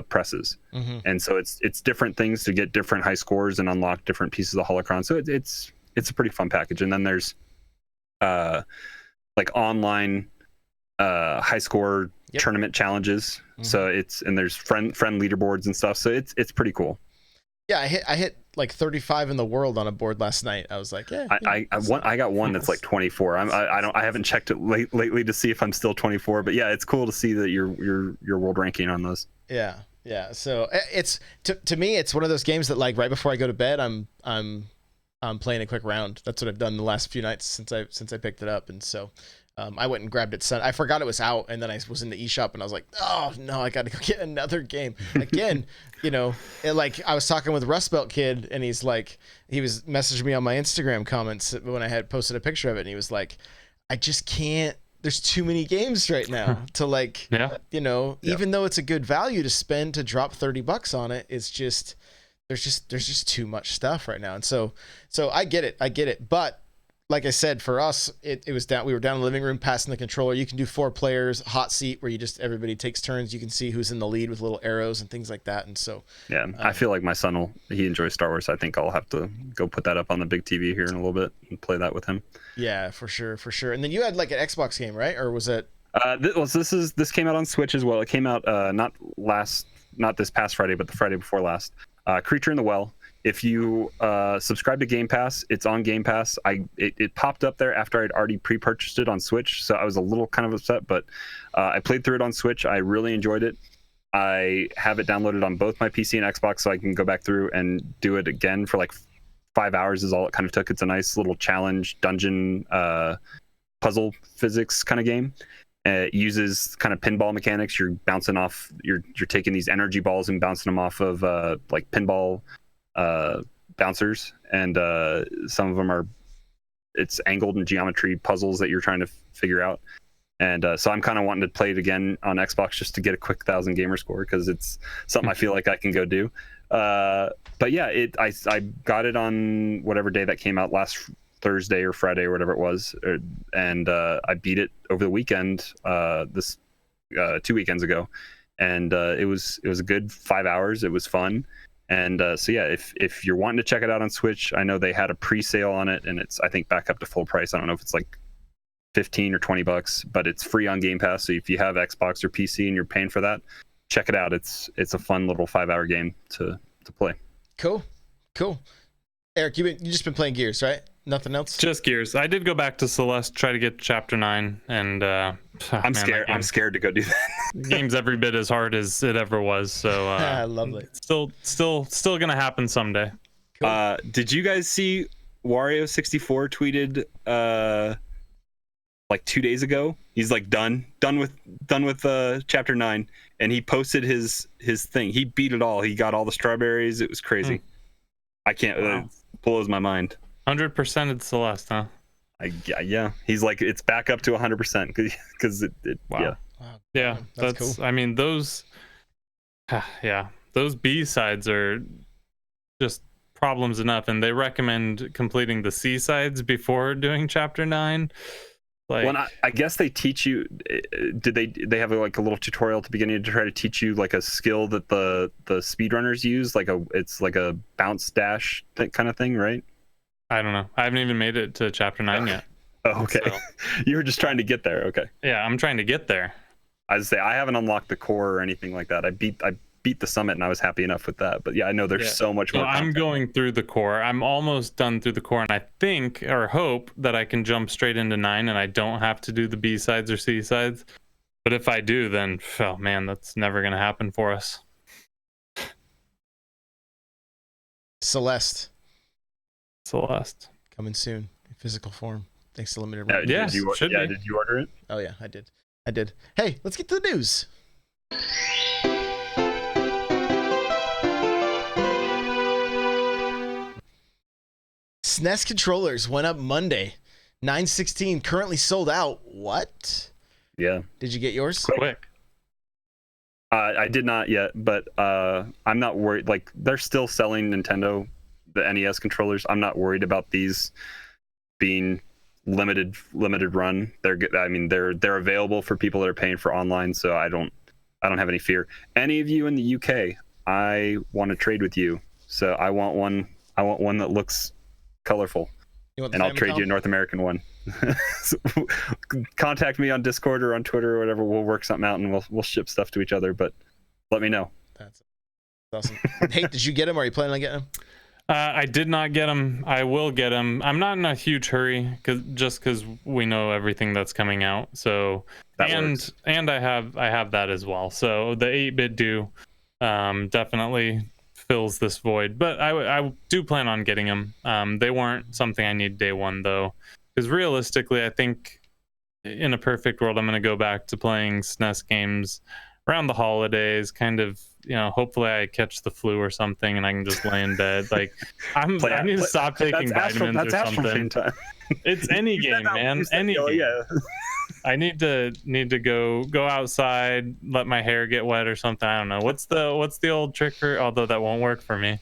Speaker 3: presses, and so it's different things to get different high scores and unlock different pieces of holocron. So it's a pretty fun package. And then there's like online high score tournament challenges. So there's friend leaderboards and stuff. So it's pretty cool.
Speaker 1: Yeah, I hit like 35 in the world on a board last night. I was like, yeah.
Speaker 3: I got one that's like 24. I haven't checked it lately to see if I'm still 24, but yeah, it's cool to see that your world ranking on those.
Speaker 1: Yeah. So it's to me, it's one of those games that like right before I go to bed, I'm playing a quick round. That's what I've done the last few nights since I picked it up, and so. I went and grabbed it. I forgot it was out, and then I was in the eShop, and I was like, "Oh no, I got to go get another game again." Like I was talking with Rust Belt Kid, and he was messaging me on my Instagram comments when I had posted a picture of it, and he was like, "I just can't. There's too many games right now to like, even though it's a good value to spend to drop $30 on it, it's just there's just too much stuff right now." And so I get it, but. Like I said, for us, it was down. We were down in the living room, passing the controller. You can do 4 players, hot seat, where everybody takes turns. You can see who's in the lead with little arrows and things like that. And so,
Speaker 3: yeah, I feel like my son he enjoys Star Wars. I think I'll have to go put that up on the big TV here in a little bit and play that with him.
Speaker 1: Yeah, for sure. And then you had like an Xbox game, right? Or was it?
Speaker 3: This came out on Switch as well. It came out not this past Friday, but the Friday before last. Creature in the Well. If you subscribe to Game Pass, it's on Game Pass. It popped up there after I'd already pre-purchased it on Switch, so I was a little kind of upset, but I played through it on Switch. I really enjoyed it. I have it downloaded on both my PC and Xbox, so I can go back through and do it again for like 5 hours is all it kind of took. It's a nice little challenge, dungeon, puzzle physics kind of game. It uses kind of pinball mechanics. You're bouncing off, you're taking these energy balls and bouncing them off of like pinball bouncers, and some of them it's angled and geometry puzzles that you're trying to figure out, and so I'm kind of wanting to play it again on Xbox just to get a quick 1,000 gamer score, because it's something I feel like I can go do. But yeah, I got it on whatever day that came out, last Thursday or Friday or whatever it was, and I beat it over the weekend, 2 weekends ago, and it was a good 5 hours. It was fun. And so yeah, if you're wanting to check it out on Switch, I know they had a pre-sale on it, and it's I think back up to full price. I don't know if it's like $15 or $20, but it's free on Game Pass. So if you have Xbox or PC and you're paying for that, check it out. It's a fun little 5-hour game to play.
Speaker 1: Cool. Eric, you just been playing Gears, right? Nothing else?
Speaker 2: Just Gears. I did go back to Celeste, try to get Chapter 9, and
Speaker 3: I'm scared to go do that.
Speaker 2: The game's every bit as hard as it ever was, so
Speaker 1: lovely.
Speaker 2: Still gonna happen someday.
Speaker 1: Cool.
Speaker 3: Did you guys see Wario64 tweeted like 2 days ago? He's like done with Chapter 9, and he posted his thing. He beat it all. He got all the strawberries. It was crazy. I can't. It blows my mind.
Speaker 2: 100% Celeste, huh?
Speaker 3: Yeah. He's like, it's back up to 100% because it.
Speaker 2: Wow.
Speaker 3: Yeah.
Speaker 1: Wow.
Speaker 2: Yeah, that's
Speaker 1: cool.
Speaker 2: I mean, those B-sides are just problems enough, and they recommend completing the C-sides before doing Chapter 9. Like,
Speaker 3: well, I guess they teach you. Did they have like a little tutorial at the beginning to try to teach you like a skill that the speedrunners use, it's like a bounce dash kind of thing, right?
Speaker 2: I don't know. I haven't even made it to Chapter 9 yet.
Speaker 3: Oh, okay.
Speaker 2: So,
Speaker 3: you were just trying to get there. Okay.
Speaker 2: yeah, I'm trying to get there.
Speaker 3: I was say I haven't unlocked the core or anything like that. I beat the summit, and I was happy enough with that. But yeah, I know there's so much more.
Speaker 2: I'm going through the core. I'm almost done through the core, and I think or hope that I can jump straight into 9, and I don't have to do the B sides or C sides. But if I do, then oh man, that's never gonna happen for us.
Speaker 1: Celeste coming soon in physical form, thanks to limited run.
Speaker 2: Yeah,
Speaker 3: did you order it?
Speaker 1: Oh yeah, I did. Hey, let's get to the news. SNES controllers went up Monday. 916 currently sold out. What?
Speaker 3: Yeah.
Speaker 1: Did you get yours?
Speaker 2: Quick.
Speaker 3: I did not yet, but I'm not worried. Like, they're still selling Nintendo, the NES controllers. I'm not worried about these being limited run. They're available for people that are paying for online, so I don't have any fear. Any of you in the UK, I want to trade with you. So I want one that looks colorful, and I'll trade you a North American one. So, contact me on Discord or on Twitter or whatever. We'll work something out, and we'll ship stuff to each other. But let me know.
Speaker 1: That's awesome. Hey, did you get them? Or are you planning on getting them?
Speaker 2: I did not get them. I will get them. I'm not in a huge hurry because we know everything that's coming out. So
Speaker 3: Works.
Speaker 2: And I have that as well. So the 8-bit do definitely fills this void. But I do plan on getting them. They weren't something I need day one though, because realistically, I think in a perfect world, I'm going to go back to playing SNES games around the holidays, kind of, hopefully I catch the flu or something and I can just lay in bed. Like, I need to stop taking vitamins or something.
Speaker 3: Time.
Speaker 2: It's any game, man. Any game.
Speaker 3: Yeah.
Speaker 2: I need to go outside, let my hair get wet or something. I don't know. What's the old trick for, although that won't work for me.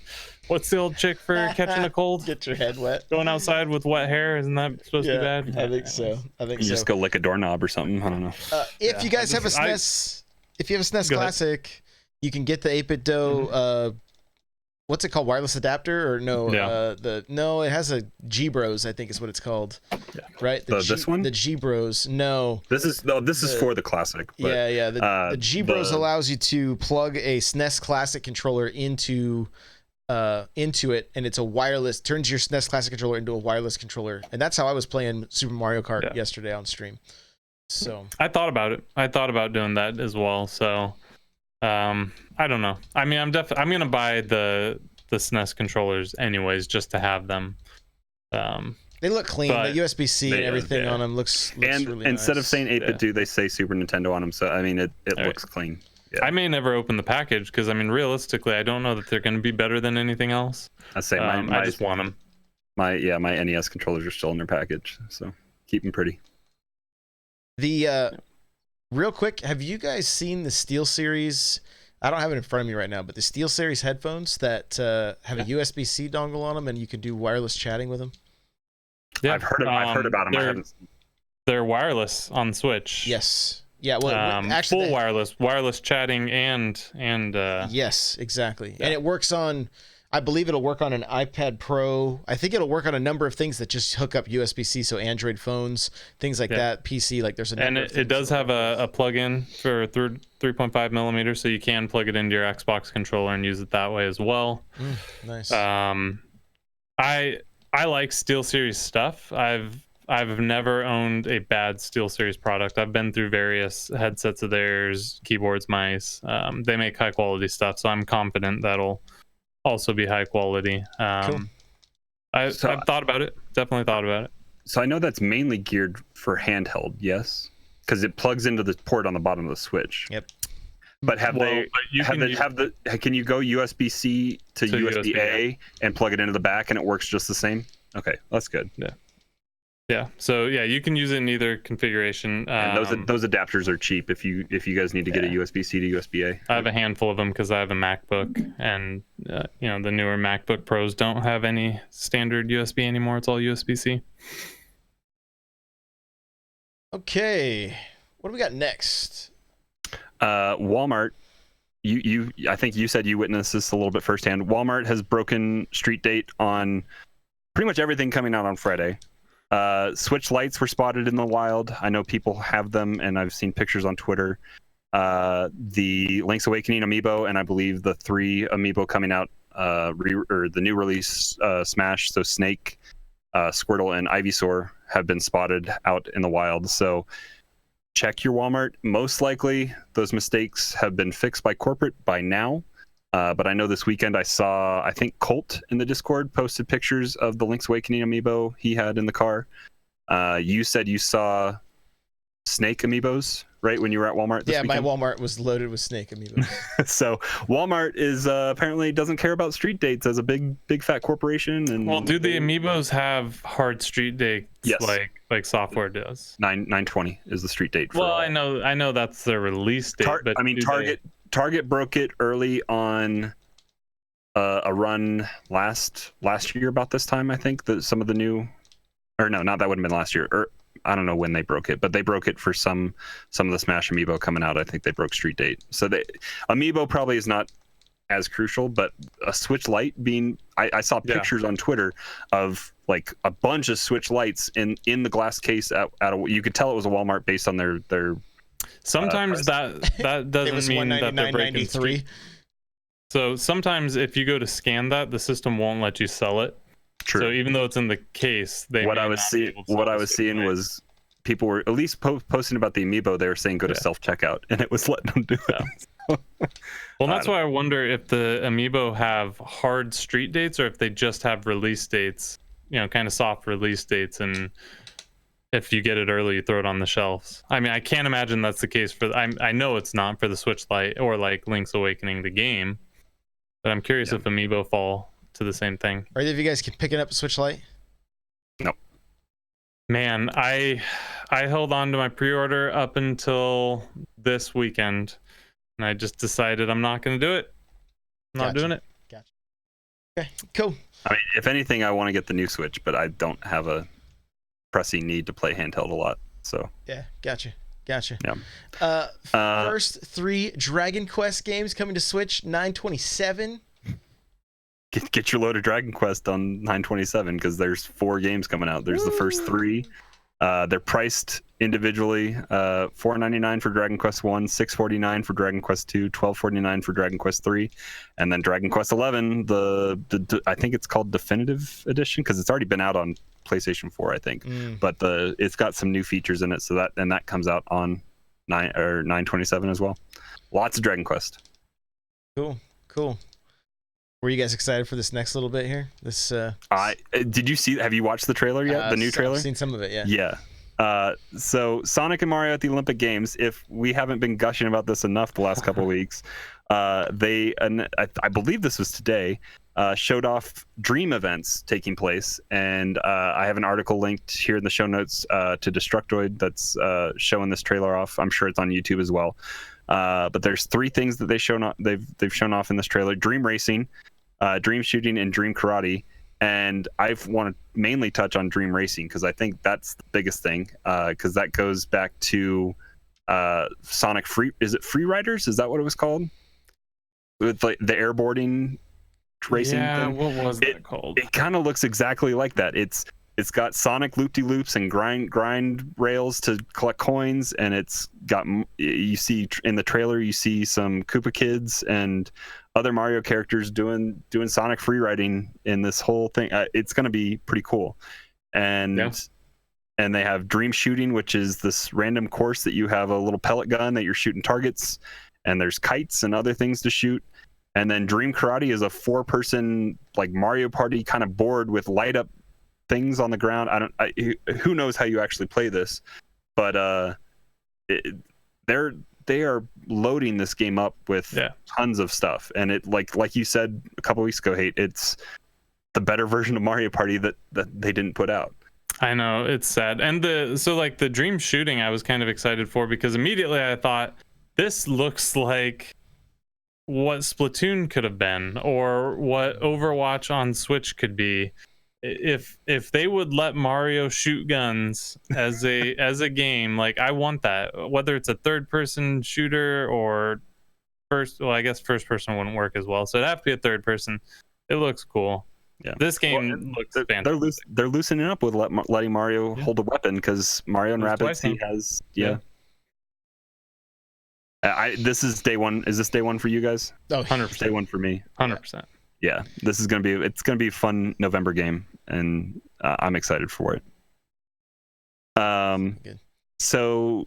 Speaker 2: What's the old trick for catching a cold?
Speaker 1: Get your head wet.
Speaker 2: Going outside with wet hair, isn't that supposed to be bad?
Speaker 1: I think so.
Speaker 3: You just go lick a doorknob or something. I don't know.
Speaker 1: If you guys have a SNES, if you have a SNES Classic, you can get the 8-bit Do. What's it called? Wireless adapter or no?
Speaker 2: Yeah.
Speaker 1: It has a G-Bros, I think is what it's called.
Speaker 2: Yeah.
Speaker 1: Right?
Speaker 3: This one?
Speaker 1: The G-Bros. No.
Speaker 3: This is for the Classic. But,
Speaker 1: yeah. The G-Bros allows you to plug a SNES Classic controller into it, and it's a wireless, turns your SNES Classic controller into a wireless controller, and that's how I was playing Super Mario Kart yesterday on stream. So
Speaker 2: I thought about it. I thought about doing that as well. So I don't know. I mean, I'm gonna buy the SNES controllers anyways, just to have them.
Speaker 1: They look clean. The USB-C and everything on them looks
Speaker 3: and
Speaker 1: really
Speaker 3: instead
Speaker 1: nice.
Speaker 3: of saying 8-bit do, they say Super Nintendo on them. So I mean, it looks clean. Yeah.
Speaker 2: I may never open the package because I mean, realistically, I don't know that they're going to be better than anything else.
Speaker 3: I say
Speaker 2: I just want them.
Speaker 3: My NES controllers are still in their package, so keep them pretty.
Speaker 1: Real quick, have you guys seen the SteelSeries? I don't have it in front of me right now, but the SteelSeries headphones that have a USB-C dongle on them, and you can do wireless chatting with them.
Speaker 2: Yeah,
Speaker 3: I've heard about them.
Speaker 2: They're wireless on Switch.
Speaker 1: Yes. Yeah. Well,
Speaker 2: actually, full wireless chatting and
Speaker 1: yes, exactly. Yeah. And it works on. I believe it'll work on an iPad Pro. I think it'll work on a number of things that just hook up USB-C, so Android phones, things like that, PC. Like there's a number of things.
Speaker 2: It does have a plug-in for 3.5 millimeters, so you can plug it into your Xbox controller and use it that way as well.
Speaker 1: Nice.
Speaker 2: I like SteelSeries stuff. I've never owned a bad SteelSeries product. I've been through various headsets of theirs, keyboards, mice. They make high quality stuff, so I'm confident that'll also be high quality.
Speaker 1: Cool.
Speaker 2: I've thought about it. Definitely thought about it.
Speaker 3: So I know that's mainly geared for handheld, yes, because it plugs into the port on the bottom of the Switch.
Speaker 1: Yep.
Speaker 3: But can you go USB-C to USB-A and plug it into the back and it works just the same? Okay, that's good.
Speaker 2: Yeah. So yeah, you can use it in either configuration.
Speaker 3: And those adapters are cheap if you guys need to get a USB-C to USB-A.
Speaker 2: I have a handful of them because I have a MacBook, and the newer MacBook Pros don't have any standard USB anymore. It's all USB-C.
Speaker 1: Okay, what do we got next?
Speaker 3: Walmart. I think you said you witnessed this a little bit firsthand. Walmart has broken street date on pretty much everything coming out on Friday. Switch lights were spotted in the wild. I know people have them, and I've seen pictures on Twitter. The Link's Awakening amiibo, and I believe the 3 amiibo coming out, or the new release Smash, so Snake, Squirtle, and Ivysaur have been spotted out in the wild. So check your Walmart. Most likely, those mistakes have been fixed by corporate by now. But I know this weekend I think Colt in the Discord posted pictures of the Link's Awakening amiibo he had in the car. You said you saw Snake amiibos right? When you were at Walmart this
Speaker 1: Yeah, my
Speaker 3: weekend?
Speaker 1: Walmart was loaded with snake amiibos.
Speaker 3: So Walmart is apparently doesn't care about street dates as a big fat corporation. And
Speaker 2: Well, do the amiibos have hard street dates
Speaker 3: Yes.
Speaker 2: like software does?
Speaker 3: 9/20 is the street date for
Speaker 2: Well,
Speaker 3: all.
Speaker 2: I know that's their release date, but
Speaker 3: Target broke it early on a run last year about this time, I think. Some of the new, or no, not that wouldn't have been last year. Or I don't know when they broke it, but they broke it for some of the Smash amiibo coming out. I think they broke street date. So amiibo probably is not as crucial, but a Switch Lite being, I saw pictures on Twitter of like a bunch of Switch Lites in the glass case at you could tell it was a Walmart based on their
Speaker 2: sometimes that doesn't mean that they're breaking
Speaker 1: $199.93.
Speaker 2: street. So sometimes if you go to scan that, the system won't let you sell it.
Speaker 3: True.
Speaker 2: So even though it's in the case,
Speaker 3: what I was seeing was people were at least posting about the amiibo. They were saying go to self checkout, and it was letting them do it.
Speaker 2: Well, that's why I wonder if the amiibo have hard street dates or if they just have release dates, kind of soft release dates, and if you get it early, you throw it on the shelves. I mean, I can't imagine that's the case for. I know it's not for the Switch Lite or like Link's Awakening the game, but I'm curious if amiibo fall to the same thing.
Speaker 1: Are either of you guys picking up a Switch Lite?
Speaker 3: No.
Speaker 2: Man, I held on to my pre-order up until this weekend, and I just decided I'm not going to do it. I'm not doing it.
Speaker 1: Gotcha. Okay, cool.
Speaker 3: I mean, if anything, I want to get the new Switch, but I don't have a pressing need to play handheld a lot. So
Speaker 1: yeah, gotcha.
Speaker 3: Yeah.
Speaker 1: First 3 Dragon Quest games coming to Switch, 9/27.
Speaker 3: Get your load of Dragon Quest on 9/27 because there's 4 games coming out. There's the first 3. They're priced individually. $4.99 for Dragon Quest 1, $6.49 for Dragon Quest 2, $12.49 for Dragon Quest 3, and then Dragon Quest 11. The I think it's called Definitive Edition because it's already been out on PlayStation 4, I think. But it's got some new features in it, so that comes out on 9/27 as well. Lots of Dragon Quest.
Speaker 1: Cool. Were you guys excited for this next little bit here? This
Speaker 3: have you watched the trailer yet? The new trailer?
Speaker 1: I've seen some of it, yeah.
Speaker 3: Yeah. So Sonic and Mario at the Olympic Games, if we haven't been gushing about this enough the last couple of weeks, I believe this was today, showed off dream events taking place. And I have an article linked here in the show notes to Destructoid that's showing this trailer off. I'm sure it's on YouTube as well. But there's 3 things that they've shown off in this trailer: dream racing, dream shooting, and dream karate. And I want to mainly touch on dream racing because I think that's the biggest thing, because that goes back to Sonic Free Riders? Is that what it was called? With like the airboarding racing thing.
Speaker 2: What was that called?
Speaker 3: It kind of looks exactly like that. It's got Sonic loop-de-loops and grind rails to collect coins, and it's got, you see in the trailer, you see some Koopa kids and other Mario characters doing Sonic free riding in this whole thing. It's going to be pretty cool. And they have dream shooting, which is this random course that you have a little pellet gun that you're shooting targets, and there's kites and other things to shoot. And then dream karate is a 4-person like Mario Party kind of board with light up things on the ground. Who knows how you actually play this, but they are loading this game up with tons of stuff, and it like you said a couple weeks ago, it's the better version of Mario Party that they didn't put out.
Speaker 2: I know, it's sad. And the dream shooting I was kind of excited for because immediately I thought this looks like what Splatoon could have been or what Overwatch on Switch could be. If they would let Mario shoot guns as a game, like I want that, whether it's a third person shooter or I guess first person wouldn't work as well, so it'd have to be a third person. It looks cool. Yeah, this game looks fantastic.
Speaker 3: They're loosening up with letting Mario hold a weapon because Mario and Rabbids, he has this is day one. Is this day one for you guys?
Speaker 1: Oh,
Speaker 2: 100%.
Speaker 3: Day one for me.
Speaker 2: 100%.
Speaker 3: Yeah, this is gonna be a fun November game, and I'm excited for it.
Speaker 1: Good.
Speaker 3: So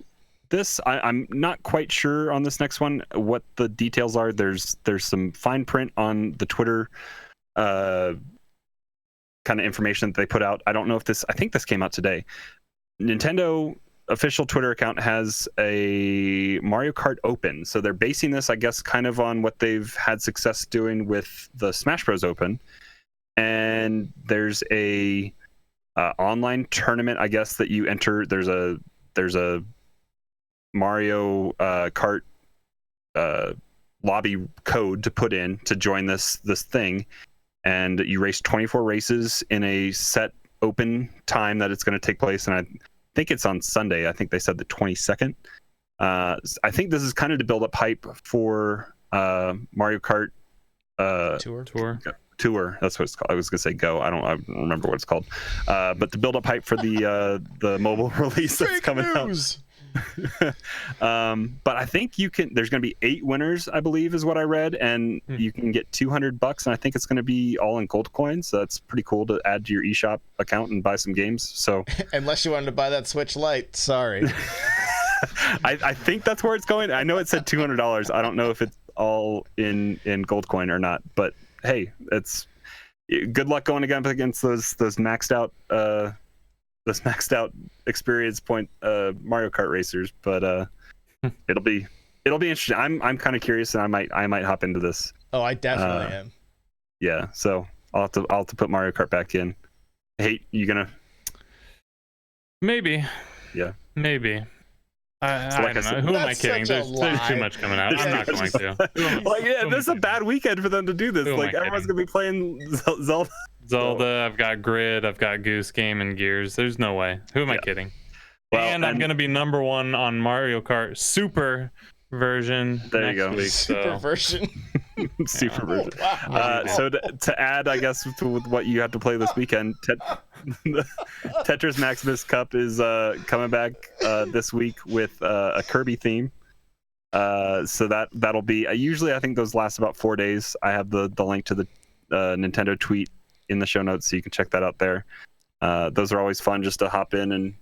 Speaker 3: this I'm not quite sure on this next one what the details are. There's some fine print on the Twitter kind of information that they put out. I don't know if I think this came out today. Nintendo official Twitter account has a Mario Kart Open. So they're basing this, I guess, kind of on what they've had success doing with the Smash Bros. Open. And there's a online tournament, I guess, that you enter. There's a Mario Kart lobby code to put in to join this thing, and you race 24 races in a set open time that it's going to take place, and I think it's on Sunday. I think they said the 22nd. I think this is kind of to build up hype for Mario Kart Tour. That's what it's called. I was gonna say Go. I don't remember what it's called. But to build up hype for the mobile release that's coming out. But I think there's going to be 8 winners, I believe is what I read, and you can get $200, and I think it's going to be all in gold coins. So that's pretty cool to add to your eShop account and buy some games. So
Speaker 1: unless you wanted to buy that Switch Lite, sorry.
Speaker 3: I think that's where it's going. I know it said $200. I don't know if it's all in gold coin or not, but hey, it's good luck going against those maxed out experience point Mario Kart racers, but it'll be interesting. I'm kind of curious, and I might hop into this.
Speaker 1: Oh, I definitely am.
Speaker 3: Yeah, so I'll have to put Mario Kart back in. Hey, you gonna?
Speaker 2: Maybe.
Speaker 3: Yeah.
Speaker 2: Maybe. I don't know. Who am I kidding? There's too much coming out. I'm not going to.
Speaker 3: Like, yeah, this is a bad weekend for them to do this. Like, everyone's gonna be playing Zelda.
Speaker 2: I've got Grid, I've got Goose Game, and Gears. There's no way. Who am I kidding? Well, and I'm gonna be #1 on Mario Kart Super version.
Speaker 3: There you go.
Speaker 2: Week,
Speaker 1: Super version.
Speaker 3: Super version.
Speaker 1: Wow.
Speaker 3: So to add, I guess, with what you have to play this weekend, Tetris Maximus Cup is coming back this week with a Kirby theme. So that'll be usually I think those last about 4 days. I have the link to the Nintendo tweet in the show notes, so you can check that out there. Those are always fun, just to hop in and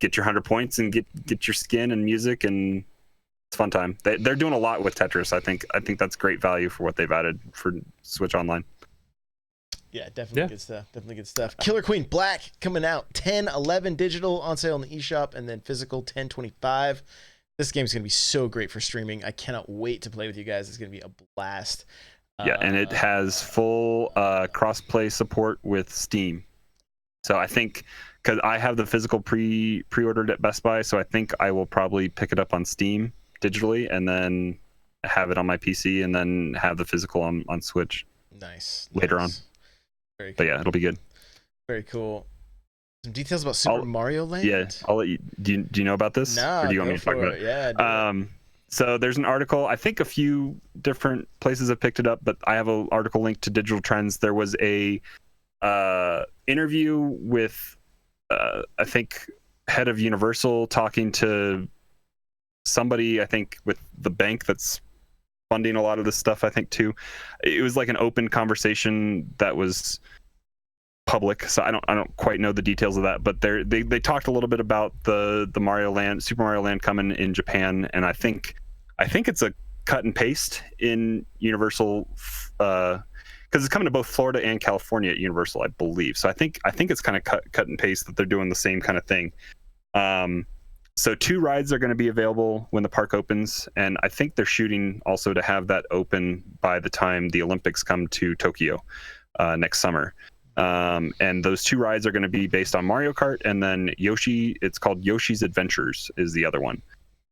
Speaker 3: get your 100 points and get your skin and music, and it's a fun time. They're doing a lot with Tetris. I think that's great value for what they've added for Switch Online.
Speaker 1: Yeah, definitely good stuff. Definitely good stuff. Killer Queen Black coming out 10/11 digital on sale in the eShop, and then physical 10/25. This game's gonna be so great for streaming. I cannot wait to play with you guys. It's gonna be a blast.
Speaker 3: Yeah, and it has full cross-play support with Steam. So I think, because I have the physical pre-ordered at Best Buy, so I think I will probably pick it up on Steam digitally, and then have it on my PC, and then have the physical on Switch.
Speaker 1: Nice.
Speaker 3: Later on.
Speaker 1: Very cool.
Speaker 3: But yeah, it'll be good.
Speaker 1: Very cool. Some details about Super Mario Land?
Speaker 3: Yeah, I'll let you. Do you know about this?
Speaker 1: No,
Speaker 3: or do you want me to talk about it?
Speaker 1: Yeah.
Speaker 3: So there's an article. I think a few different places have picked it up, but I have an article linked to Digital Trends. There was a interview with I think head of Universal talking to somebody, I think, with the bank that's funding a lot of this stuff, I think, too. It was like an open conversation that was public, so I don't quite know the details of that, but they talked a little bit about the Mario Land, Super Mario Land coming in Japan, and I think it's a cut and paste in Universal, because it's coming to both Florida and California at Universal, I believe. So I think it's kind of cut and paste, that they're doing the same kind of thing. So 2 rides are going to be available when the park opens, and I think they're shooting also to have that open by the time the Olympics come to Tokyo next summer. And those 2 rides are going to be based on Mario Kart, and then it's called Yoshi's Adventures is the other one.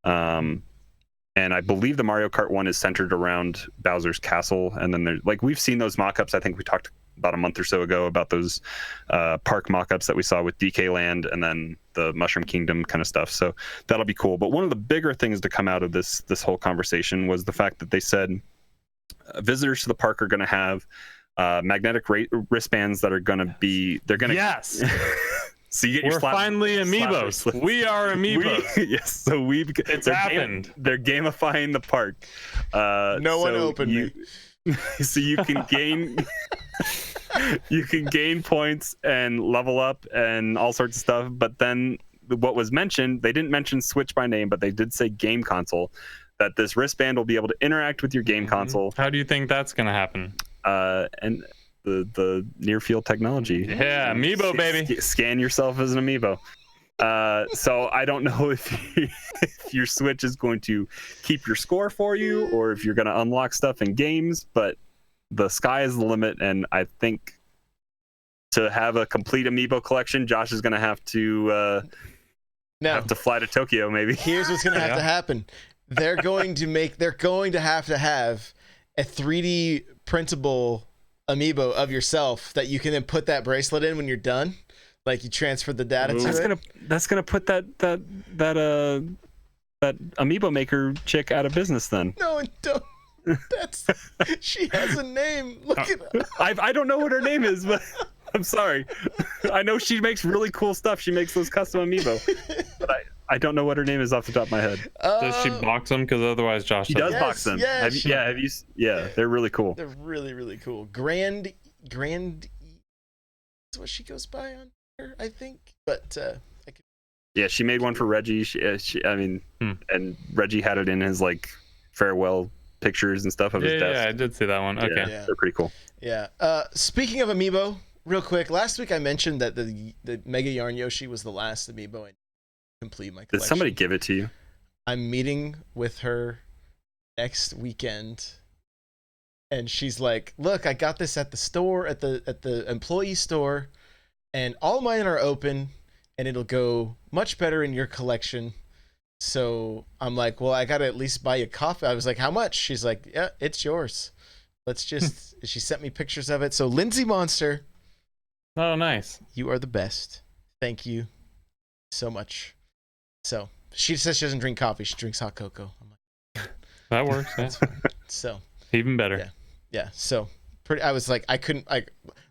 Speaker 3: And I believe the Mario Kart one is centered around Bowser's Castle, and then there's, like, we've seen those mock-ups. I think we talked about a month or so ago about those park mock-ups that we saw with DK Land and then the Mushroom Kingdom kind of stuff. So that'll be cool. But one of the bigger things to come out of this whole conversation was the fact that they said visitors to the park are going to have magnetic wristbands that are going to be,
Speaker 2: yes.
Speaker 3: So you get
Speaker 2: We're finally amiibos. We are amiibos.
Speaker 3: Yes, so it's
Speaker 2: happened.
Speaker 3: They're gamifying the park.
Speaker 1: No one opened me.
Speaker 3: So you can gain points and level up and all sorts of stuff. But then what was mentioned, they didn't mention Switch by name, but they did say game console. That this wristband will be able to interact with your game console.
Speaker 2: How do you think that's going to happen?
Speaker 3: And the near field technology.
Speaker 2: Yeah, amiibo, baby.
Speaker 3: Scan yourself as an amiibo. So I don't know if your Switch is going to keep your score for you or if you're going to unlock stuff in games, but the sky is the limit. And I think to have a complete amiibo collection, Josh is going to have to fly to Tokyo, maybe.
Speaker 1: Here's what's going to have to happen. They're going to have a 3D printable amiibo of yourself that you can then put that bracelet in when you're done. Like you transfer the data to it.
Speaker 3: That's gonna put that amiibo maker chick out of business then.
Speaker 1: No, don't. She has a name. Look at her.
Speaker 3: I don't know what her name is, but I'm sorry. I know she makes really cool stuff. She makes those custom amiibo, but I don't know what her name is off the top of my head.
Speaker 2: Does she box them? Because otherwise, Josh.
Speaker 3: She does box them. Have you? Yeah, they're really cool.
Speaker 1: They're really, really cool. Grand is what she goes by on her, I think. But
Speaker 3: yeah, she made one for Reggie. And Reggie had it in his like farewell pictures and stuff of his desk.
Speaker 2: Yeah, I did see that one. Okay,
Speaker 1: yeah.
Speaker 3: They're pretty cool.
Speaker 1: Yeah. Speaking of amiibo, real quick, last week I mentioned that the Mega Yarn Yoshi was the last amiibo I complete my collection.
Speaker 3: Did somebody give it to you?
Speaker 1: I'm meeting with her next weekend, and she's like, "Look, I got this at the store, at the employee store, and all mine are open, and it'll go much better in your collection." So I'm like, "Well, I gotta at least buy you coffee." I was like, "How much?" She's like, "Yeah, it's yours. Let's just." She sent me pictures of it. So Lindsay Monster.
Speaker 2: Oh, nice.
Speaker 1: You are the best. Thank you so much. So she says she doesn't drink coffee. She drinks hot cocoa. I'm like,
Speaker 2: that works.
Speaker 1: That's fine. So
Speaker 2: even better.
Speaker 1: Yeah. So I was like, I couldn't.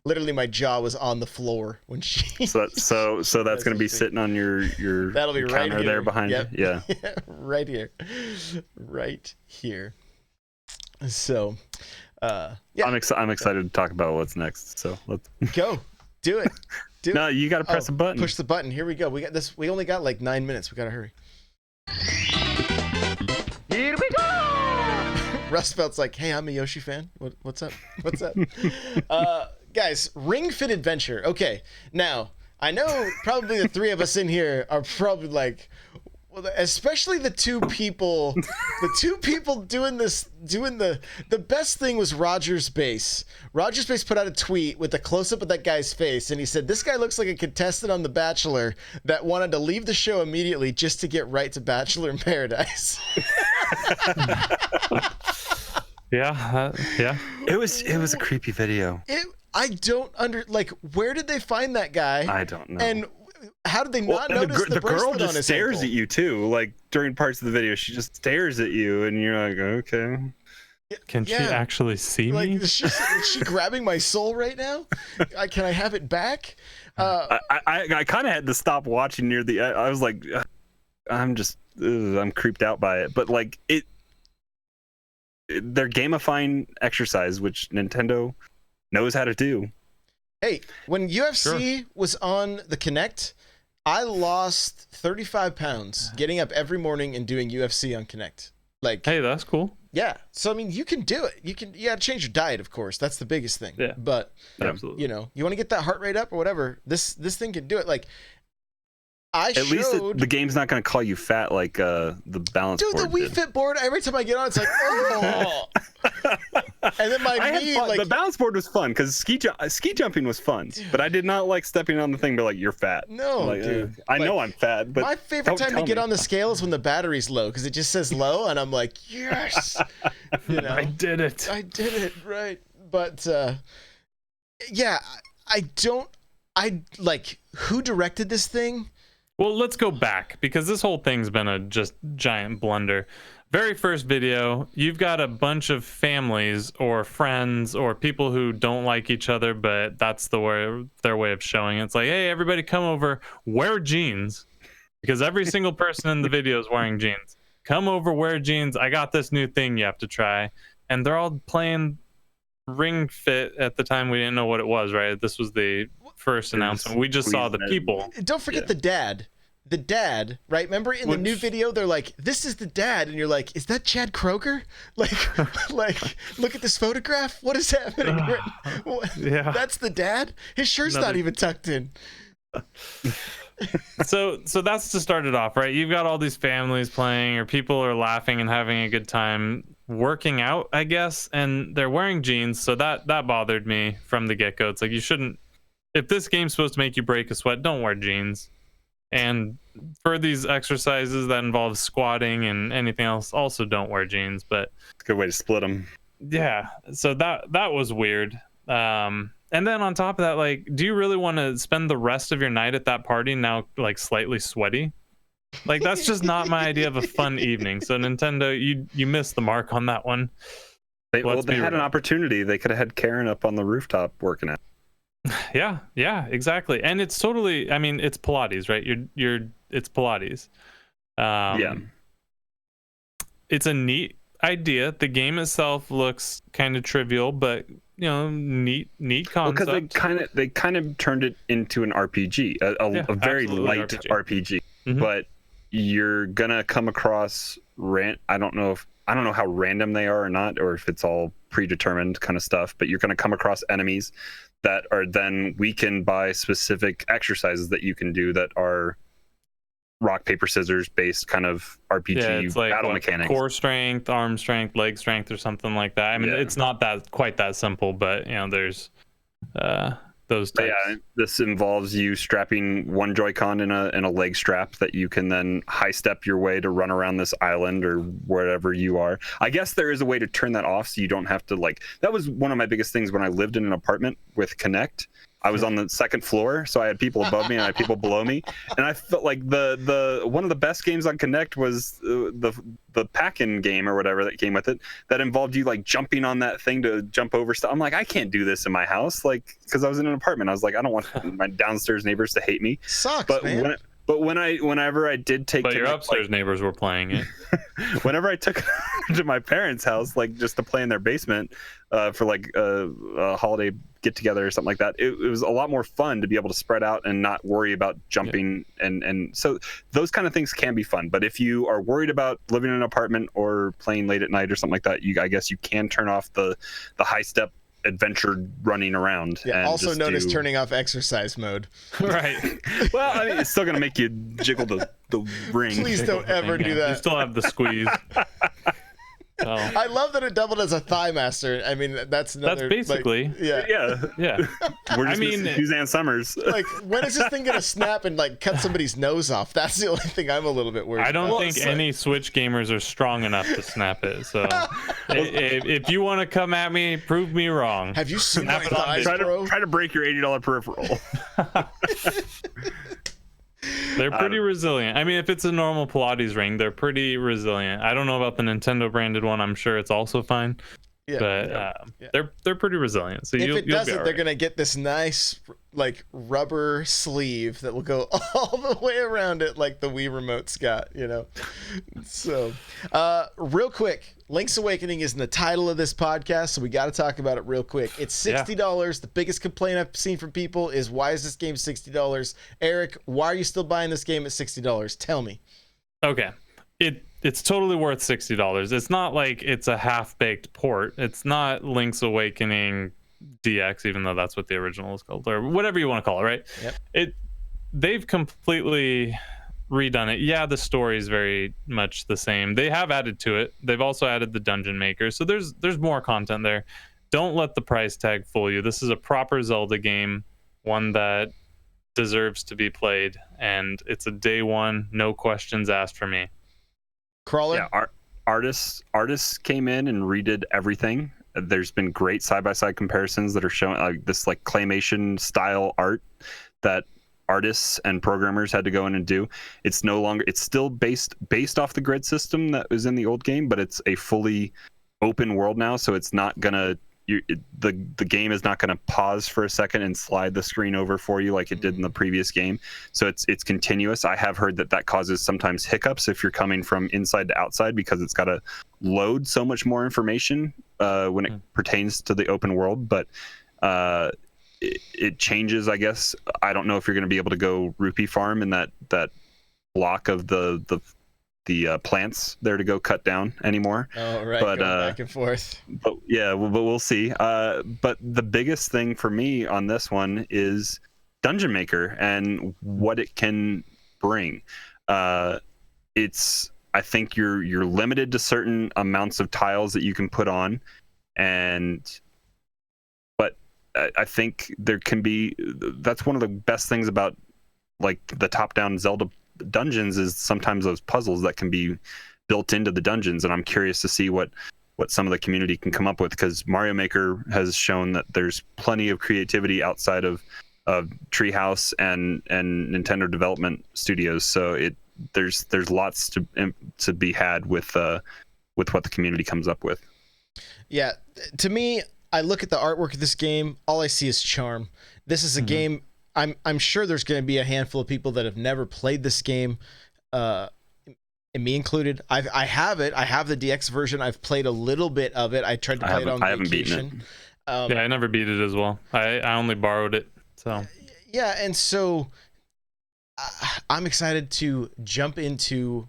Speaker 1: Literally, my jaw was on the floor when she.
Speaker 3: So that's gonna be sitting on your
Speaker 1: that'll be right
Speaker 3: counter
Speaker 1: here.
Speaker 3: there behind you. Yeah.
Speaker 1: Right here. Right here. So, yeah.
Speaker 3: I'm excited to talk about what's next. So let's
Speaker 1: go. Do it.
Speaker 3: No, you got to press a button.
Speaker 1: Push the button. Here we go. We got this. We only got like 9 minutes. We got to hurry. Here we go. Russ Belt's like, "Hey, I'm a Yoshi fan. What's up? What's up?" Guys, Ring Fit Adventure. Okay. Now, I know probably the three of us in here are probably like, well, especially the two people doing the best thing was Roger's Base. Roger's Base put out a tweet with a close-up of that guy's face, and he said, "This guy looks like a contestant on The Bachelor that wanted to leave the show immediately just to get right to Bachelor in Paradise."
Speaker 2: Yeah.
Speaker 3: It was a creepy video.
Speaker 1: I don't where did they find that guy?
Speaker 3: I don't know.
Speaker 1: And how did they not notice the
Speaker 3: girl just
Speaker 1: on his
Speaker 3: stares
Speaker 1: ankle?
Speaker 3: at you too, like during parts of the video. She just stares at you, and you're like, okay.
Speaker 2: Can she actually see me?
Speaker 1: Is she grabbing my soul right now? Can I have it back?
Speaker 3: I kind of had to stop watching near the. I was like, I'm creeped out by it. But like they're gamifying exercise, which Nintendo knows how to do.
Speaker 1: Hey, when UFC was on the Kinect, I lost 35 pounds getting up every morning and doing UFC on Kinect. Like,
Speaker 2: hey, that's cool.
Speaker 1: Yeah. So I mean, you can do it. You gotta change your diet, of course. That's the biggest thing.
Speaker 2: Yeah.
Speaker 1: But
Speaker 2: absolutely.
Speaker 1: You know, you want to get that heart rate up or whatever. This thing can do it. Like,
Speaker 3: At least the game's not going to call you fat like the balance board.
Speaker 1: Dude, the Wii Fit board, every time I get on, it's like, oh. And then my knee, like...
Speaker 3: The balance board was fun because ski jumping was fun, but I did not like stepping on the thing, but like, you're fat.
Speaker 1: No,
Speaker 3: like,
Speaker 1: dude.
Speaker 3: I know I'm fat, but
Speaker 1: my favorite time to get on the scale is when the battery's low because it just says low, and I'm like, yes. You know,
Speaker 2: I did it,
Speaker 1: right. But, yeah, who directed this thing?
Speaker 2: Well, let's go back because this whole thing's been a just giant blunder. Very first video, you've got a bunch of families or friends or people who don't like each other, but that's their way of showing it. It's like, hey, everybody come over, wear jeans, because every single person in the video is wearing jeans. Come over, wear jeans. I got this new thing you have to try. And they're all playing Ring Fit. At the time, we didn't know what it was, right? This was the first announcement. We just saw the people.
Speaker 1: Don't forget the dad. The dad, right? Remember in the new video, they're like, "This is the dad," and you're like, "Is that Chad Kroger?" Like, look at this photograph. What is happening?
Speaker 2: Yeah,
Speaker 1: that's the dad. His shirt's not even tucked in.
Speaker 2: So that's to start it off, right? You've got all these families playing, or people are laughing and having a good time working out, I guess, and they're wearing jeans. So that bothered me from the get-go. It's like, you shouldn't, if this game's supposed to make you break a sweat, don't wear jeans. And for these exercises that involve squatting and anything else, also don't wear jeans. But
Speaker 3: It's a good way to split them.
Speaker 2: yeah, so that was weird. And then on top of that, like, do you really want to spend the rest of your night at that party now, like, slightly sweaty? Like, that's just not my idea of a fun evening. So Nintendo, you missed the mark on that one.
Speaker 3: They had an opportunity. They could have had Karen up on the rooftop working out.
Speaker 2: Yeah, exactly. And it's totally, I mean, it's Pilates, right? It's Pilates.
Speaker 3: Yeah.
Speaker 2: It's a neat idea. The game itself looks kind of trivial, but neat concept.
Speaker 3: Because they kind of turned it into an RPG, a very light RPG.
Speaker 2: Mm-hmm.
Speaker 3: But you're gonna come across I don't know how random they are or not, or if it's all predetermined kind of stuff. But you're gonna come across enemies that are then weakened by specific exercises that you can do that are rock paper scissors based kind of RPG
Speaker 2: it's like,
Speaker 3: battle mechanics.
Speaker 2: Core strength, arm strength, leg strength, or something like that. I mean, it's not quite that simple, but there's those types.
Speaker 3: Yeah, this involves you strapping one Joy-Con in a leg strap that you can then high step your way to run around this island or wherever you are. I guess there is a way to turn that off so you don't have to, like, that was one of my biggest things when I lived in an apartment with Kinect. I was on the second floor, so I had people above me and I had people below me, and I felt like the one of the best games on Kinect was the pack-in game or whatever that came with it, that involved you like jumping on that thing to jump over stuff. I'm like, I can't do this in my house, like, because I was in an apartment. I was like, I don't want my downstairs neighbors to hate me.
Speaker 1: Sucks, man.
Speaker 3: Whenever I did take,
Speaker 2: but your upstairs neighbors were playing it.
Speaker 3: Whenever I took it to my parents' house, like just to play in their basement for like a holiday get together or something like that, it was a lot more fun to be able to spread out and not worry about jumping. And so those kind of things can be fun. But if you are worried about living in an apartment or playing late at night or something like that, I guess you can turn off the high step adventure running around.
Speaker 1: Yeah, also known as turning off exercise mode.
Speaker 2: Right.
Speaker 3: Well, I mean, it's still gonna make you jiggle the ring.
Speaker 1: Please don't ever do that.
Speaker 2: You still have the squeeze. Oh.
Speaker 1: I love that it doubled as a thigh master. I mean, that's
Speaker 2: basically,
Speaker 1: like, yeah.
Speaker 3: We're just Suzanne Summers.
Speaker 1: Like, when is this thing gonna snap and like cut somebody's nose off? That's the only thing I'm a little bit worried.
Speaker 2: I don't
Speaker 1: about.
Speaker 2: think any Switch gamers are strong enough to snap it. So, if you want to come at me, prove me wrong.
Speaker 1: Have you seen my thighs, bro?
Speaker 3: Try to break your $80 peripheral.
Speaker 2: They're pretty resilient. I mean, if it's a normal Pilates ring, they're pretty resilient. I don't know about the Nintendo branded one. I'm sure it's also fine. Yeah, but they're pretty resilient. So
Speaker 1: if it doesn't, they're gonna get this nice like rubber sleeve that will go all the way around it, like the Wii remote's got. So, real quick, Link's Awakening is in the title of this podcast, so we got to talk about it real quick. It's $60. The biggest complaint I've seen from people is, why is this game $60? Eric, why are you still buying this game at $60? Tell me.
Speaker 2: Okay, it's totally worth $60. It's not like it's a half-baked port. It's not Link's Awakening DX, even though that's what the original is called, or whatever you want to call it, right?
Speaker 1: Yep.
Speaker 2: They've completely redone it. Yeah, the story is very much the same. They have added to it. They've also added the dungeon maker, so there's more content there. Don't let the price tag fool you. This is a proper Zelda game, one that deserves to be played, and it's a day one, no questions asked for me.
Speaker 1: Crawler?
Speaker 3: Yeah, artists came in and redid everything. There's been great side-by-side comparisons that are showing this like claymation style art that artists and programmers had to go in and do. It's still based off the grid system that was in the old game, but it's a fully open world now, so it's not gonna the game is not going to pause for a second and slide the screen over for you like it did in the previous game. So it's continuous. I have heard that causes sometimes hiccups if you're coming from inside to outside, because it's got to load so much more information when it pertains to the open world. But it changes, I guess. I don't know if you're going to be able to go rupee farm in that block of the plants there to go cut down anymore.
Speaker 1: Oh, right. But going back and forth.
Speaker 3: But we'll see. But the biggest thing for me on this one is Dungeon Maker and what it can bring. I think you're limited to certain amounts of tiles that you can put on, but I think there can be. That's one of the best things about like the top-down Zelda dungeons is sometimes those puzzles that can be built into the dungeons, and I'm curious to see what some of the community can come up with, because Mario Maker has shown that there's plenty of creativity outside of Treehouse and Nintendo development studios. So there's lots to be had with what the community comes up with.
Speaker 1: Yeah, to me, I look at the artwork of this game, all I see is charm. This is a game, I'm sure there's going to be a handful of people that have never played this game, and me included. I have it. I have the DX version. I've played a little bit of it. I tried to play it on vacation.
Speaker 3: I haven't beaten it.
Speaker 2: Yeah, I never beat it as well. I only borrowed it. So
Speaker 1: yeah, and so I'm excited to jump into,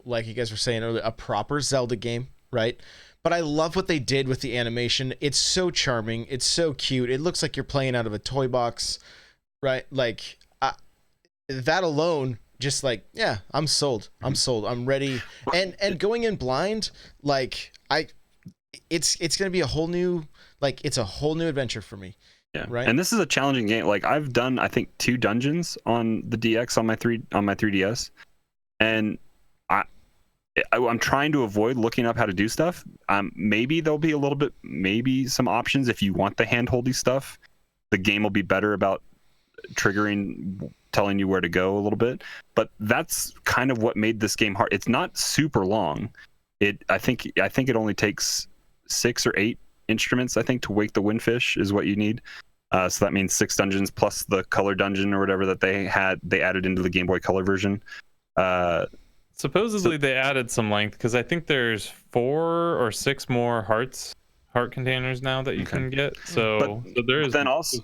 Speaker 1: like you guys were saying earlier, a proper Zelda game, right? But I love what they did with the animation. It's so charming. It's so cute. It looks like you're playing out of a toy box, right? Like that alone, just like, yeah, I'm sold. I'm sold. I'm ready. And going in blind, like it's going to be a whole new, it's a whole new adventure for me.
Speaker 3: Yeah.
Speaker 1: Right.
Speaker 3: And this is a challenging game. Like I've done, I think 2 dungeons on the DX on my 3DS, and I'm trying to avoid looking up how to do stuff. Maybe there'll be maybe some options if you want the hand-holdy stuff. The game will be better about telling you where to go a little bit. But that's kind of what made this game hard. It's not super long. I think it only takes 6 or 8 instruments, I think, to wake the windfish is what you need. So that means 6 dungeons plus the color dungeon or whatever that they added into the Game Boy Color version.
Speaker 2: Supposedly they added some length, because I think there's 4 or 6 more heart containers now that you can get. So there is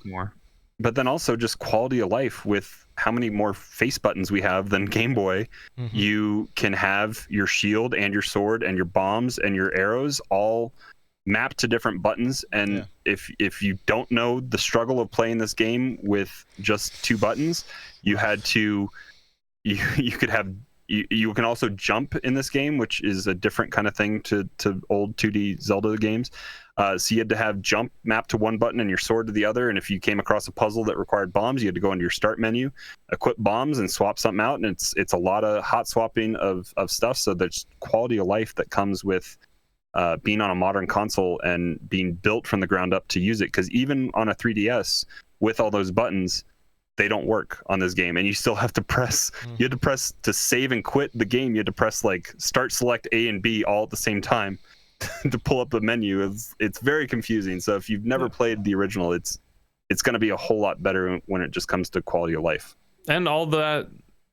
Speaker 2: more. But then also just quality of life with how many more face buttons we have than Game Boy. Mm-hmm. You can have your shield and your sword and your bombs and your arrows all mapped to different buttons. And if you don't know the struggle of playing this game with just 2 buttons, you can also jump in this game, which is a different kind of thing to old 2D Zelda games. So you had to have jump mapped to one button and your sword to the other. And if you came across a puzzle that required bombs, you had to go into your start menu, equip bombs, and swap something out. And it's a lot of hot swapping of stuff. So there's quality of life that comes with being on a modern console and being built from the ground up to use it. Because even on a 3DS with all those buttons, they don't work on this game, and you still have to press. You had to press to save and quit the game. You had to press start, select A and B all at the same time to pull up the menu. It's very confusing. So if you've never played the original, it's going to be a whole lot better when it just comes to quality of life. And all that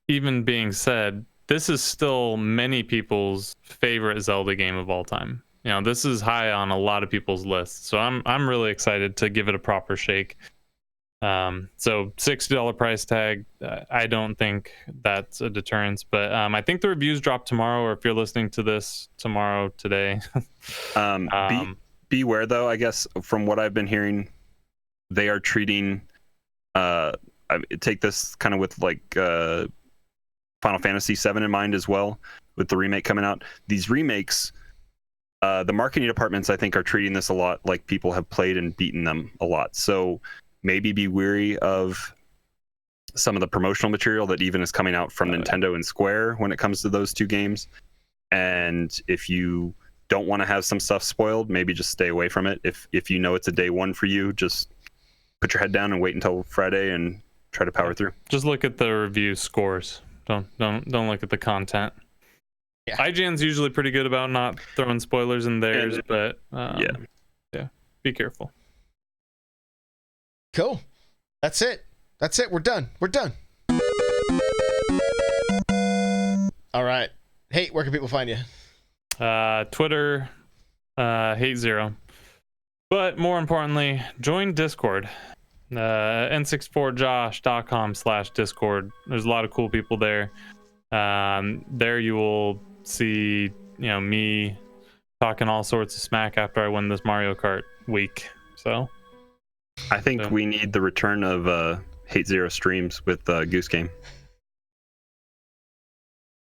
Speaker 2: even being said, this is still many people's favorite Zelda game of all time. This is high on a lot of people's lists. So I'm really excited to give it a proper shake. So $60 price tag, I don't think that's a deterrence, but I think the reviews drop tomorrow, or if you're listening to this today.
Speaker 3: Beware though, I guess from what I've been hearing, they are treating take this kind of with Final Fantasy VII in mind as well, with the remake coming out. These remakes, the marketing departments I think are treating this a lot like people have played and beaten them a lot. So maybe be wary of some of the promotional material that even is coming out from Nintendo and Square when it comes to those 2 games. And if you don't want to have some stuff spoiled, maybe just stay away from it. If you know it's a day one for you, just put your head down and wait until Friday and try to power through.
Speaker 2: Just look at the review scores. Don't look at the content. Yeah. IGN's usually pretty good about not throwing spoilers in theirs, but be careful.
Speaker 1: Cool. That's it. We're done. All right. Hey, where can people find you?
Speaker 2: Twitter, hate0. But more importantly, join Discord. n64josh.com/Discord. There's a lot of cool people there. There you will see, me talking all sorts of smack after I win this Mario Kart week. So
Speaker 3: I think we need the return of Hate Zero streams with Goose Game.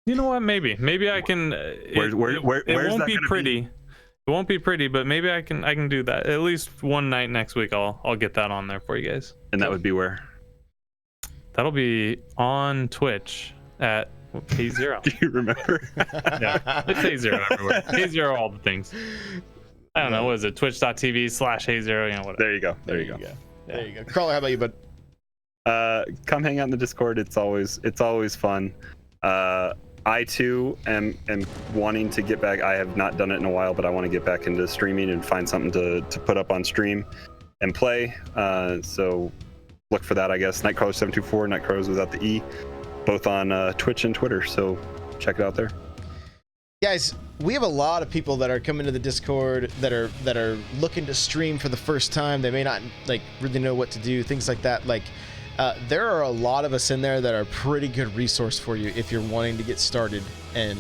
Speaker 2: You know what? Maybe I can.
Speaker 3: Where's
Speaker 2: won't
Speaker 3: that
Speaker 2: be
Speaker 3: gonna
Speaker 2: pretty. It won't be pretty, but maybe I can do that. At least one night next week, I'll get that on there for you guys.
Speaker 3: And that would be where?
Speaker 2: That'll be on Twitch at K0.
Speaker 3: Do you remember?
Speaker 2: Yeah, it's K0 everywhere. K0 all the things. I don't know. What is it? Twitch.tv/Hey0. You know, whatever.
Speaker 3: There you go. There you go.
Speaker 1: There you go. Crawler, how about you, bud?
Speaker 3: Come hang out in the Discord. It's always fun. I too am wanting to get back. I have not done it in a while, but I want to get back into streaming and find something to put up on stream and play. So look for that, I guess. Nightcrawler724, Nightcrawlers without the E, both on Twitch and Twitter. So check it out there.
Speaker 1: Guys, we have a lot of people that are coming to the Discord that are looking to stream for the first time. They may not like really know what to do, things like that. Like there are a lot of us in there that are pretty good resource for you if you're wanting to get started and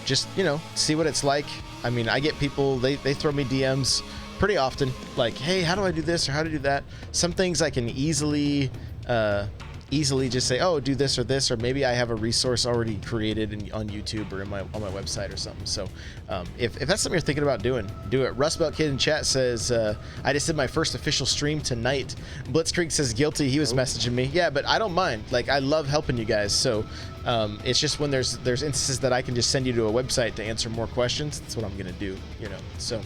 Speaker 1: just, you know, see what it's like. I mean, I get people, they throw me DMs pretty often like, hey, how do I do this or how to do that? Some things I can easily just say, oh, do this, or maybe I have a resource already created on YouTube or on my website or something. So if that's something you're thinking about doing, do it. Rustbelt Kid in chat says, I just did my first official stream tonight. Blitzkrieg says guilty. He was messaging me. Yeah, but I don't mind. Like, I love helping you guys. So it's just when there's instances that I can just send you to a website to answer more questions. That's what I'm going to do, you know. So,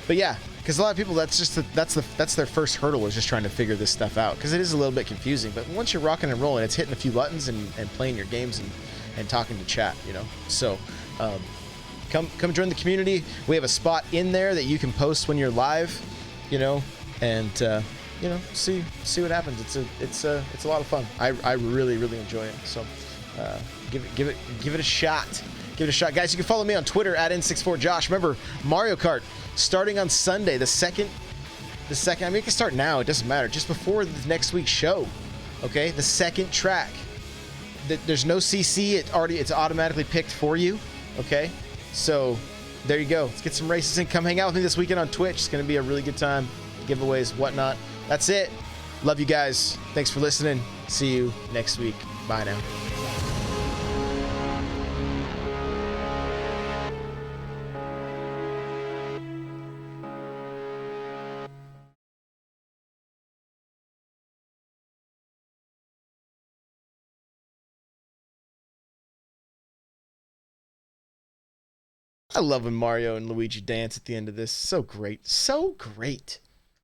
Speaker 1: but yeah. Because a lot of people, that's their first hurdle, is just trying to figure this stuff out. Because it is a little bit confusing. But once you're rocking and rolling, it's hitting a few buttons and playing your games and talking to chat, you know. So come join the community. We have a spot in there that you can post when you're live, you know, and you know, see what happens. It's a lot of fun. I really enjoy it. So give it a shot. Give it a shot, guys. You can follow me on Twitter at N64Josh. Remember, Mario Kart starting on Sunday, the second. I mean, you can start now. It doesn't matter. Just before the next week's show, okay? The second track. There's no CC. It's automatically picked for you, okay? So there you go. Let's get some races in. Come hang out with me this weekend on Twitch. It's gonna be a really good time. Giveaways, whatnot. That's it. Love you guys. Thanks for listening. See you next week. Bye now. I love when Mario and Luigi dance at the end of this. So great. So great.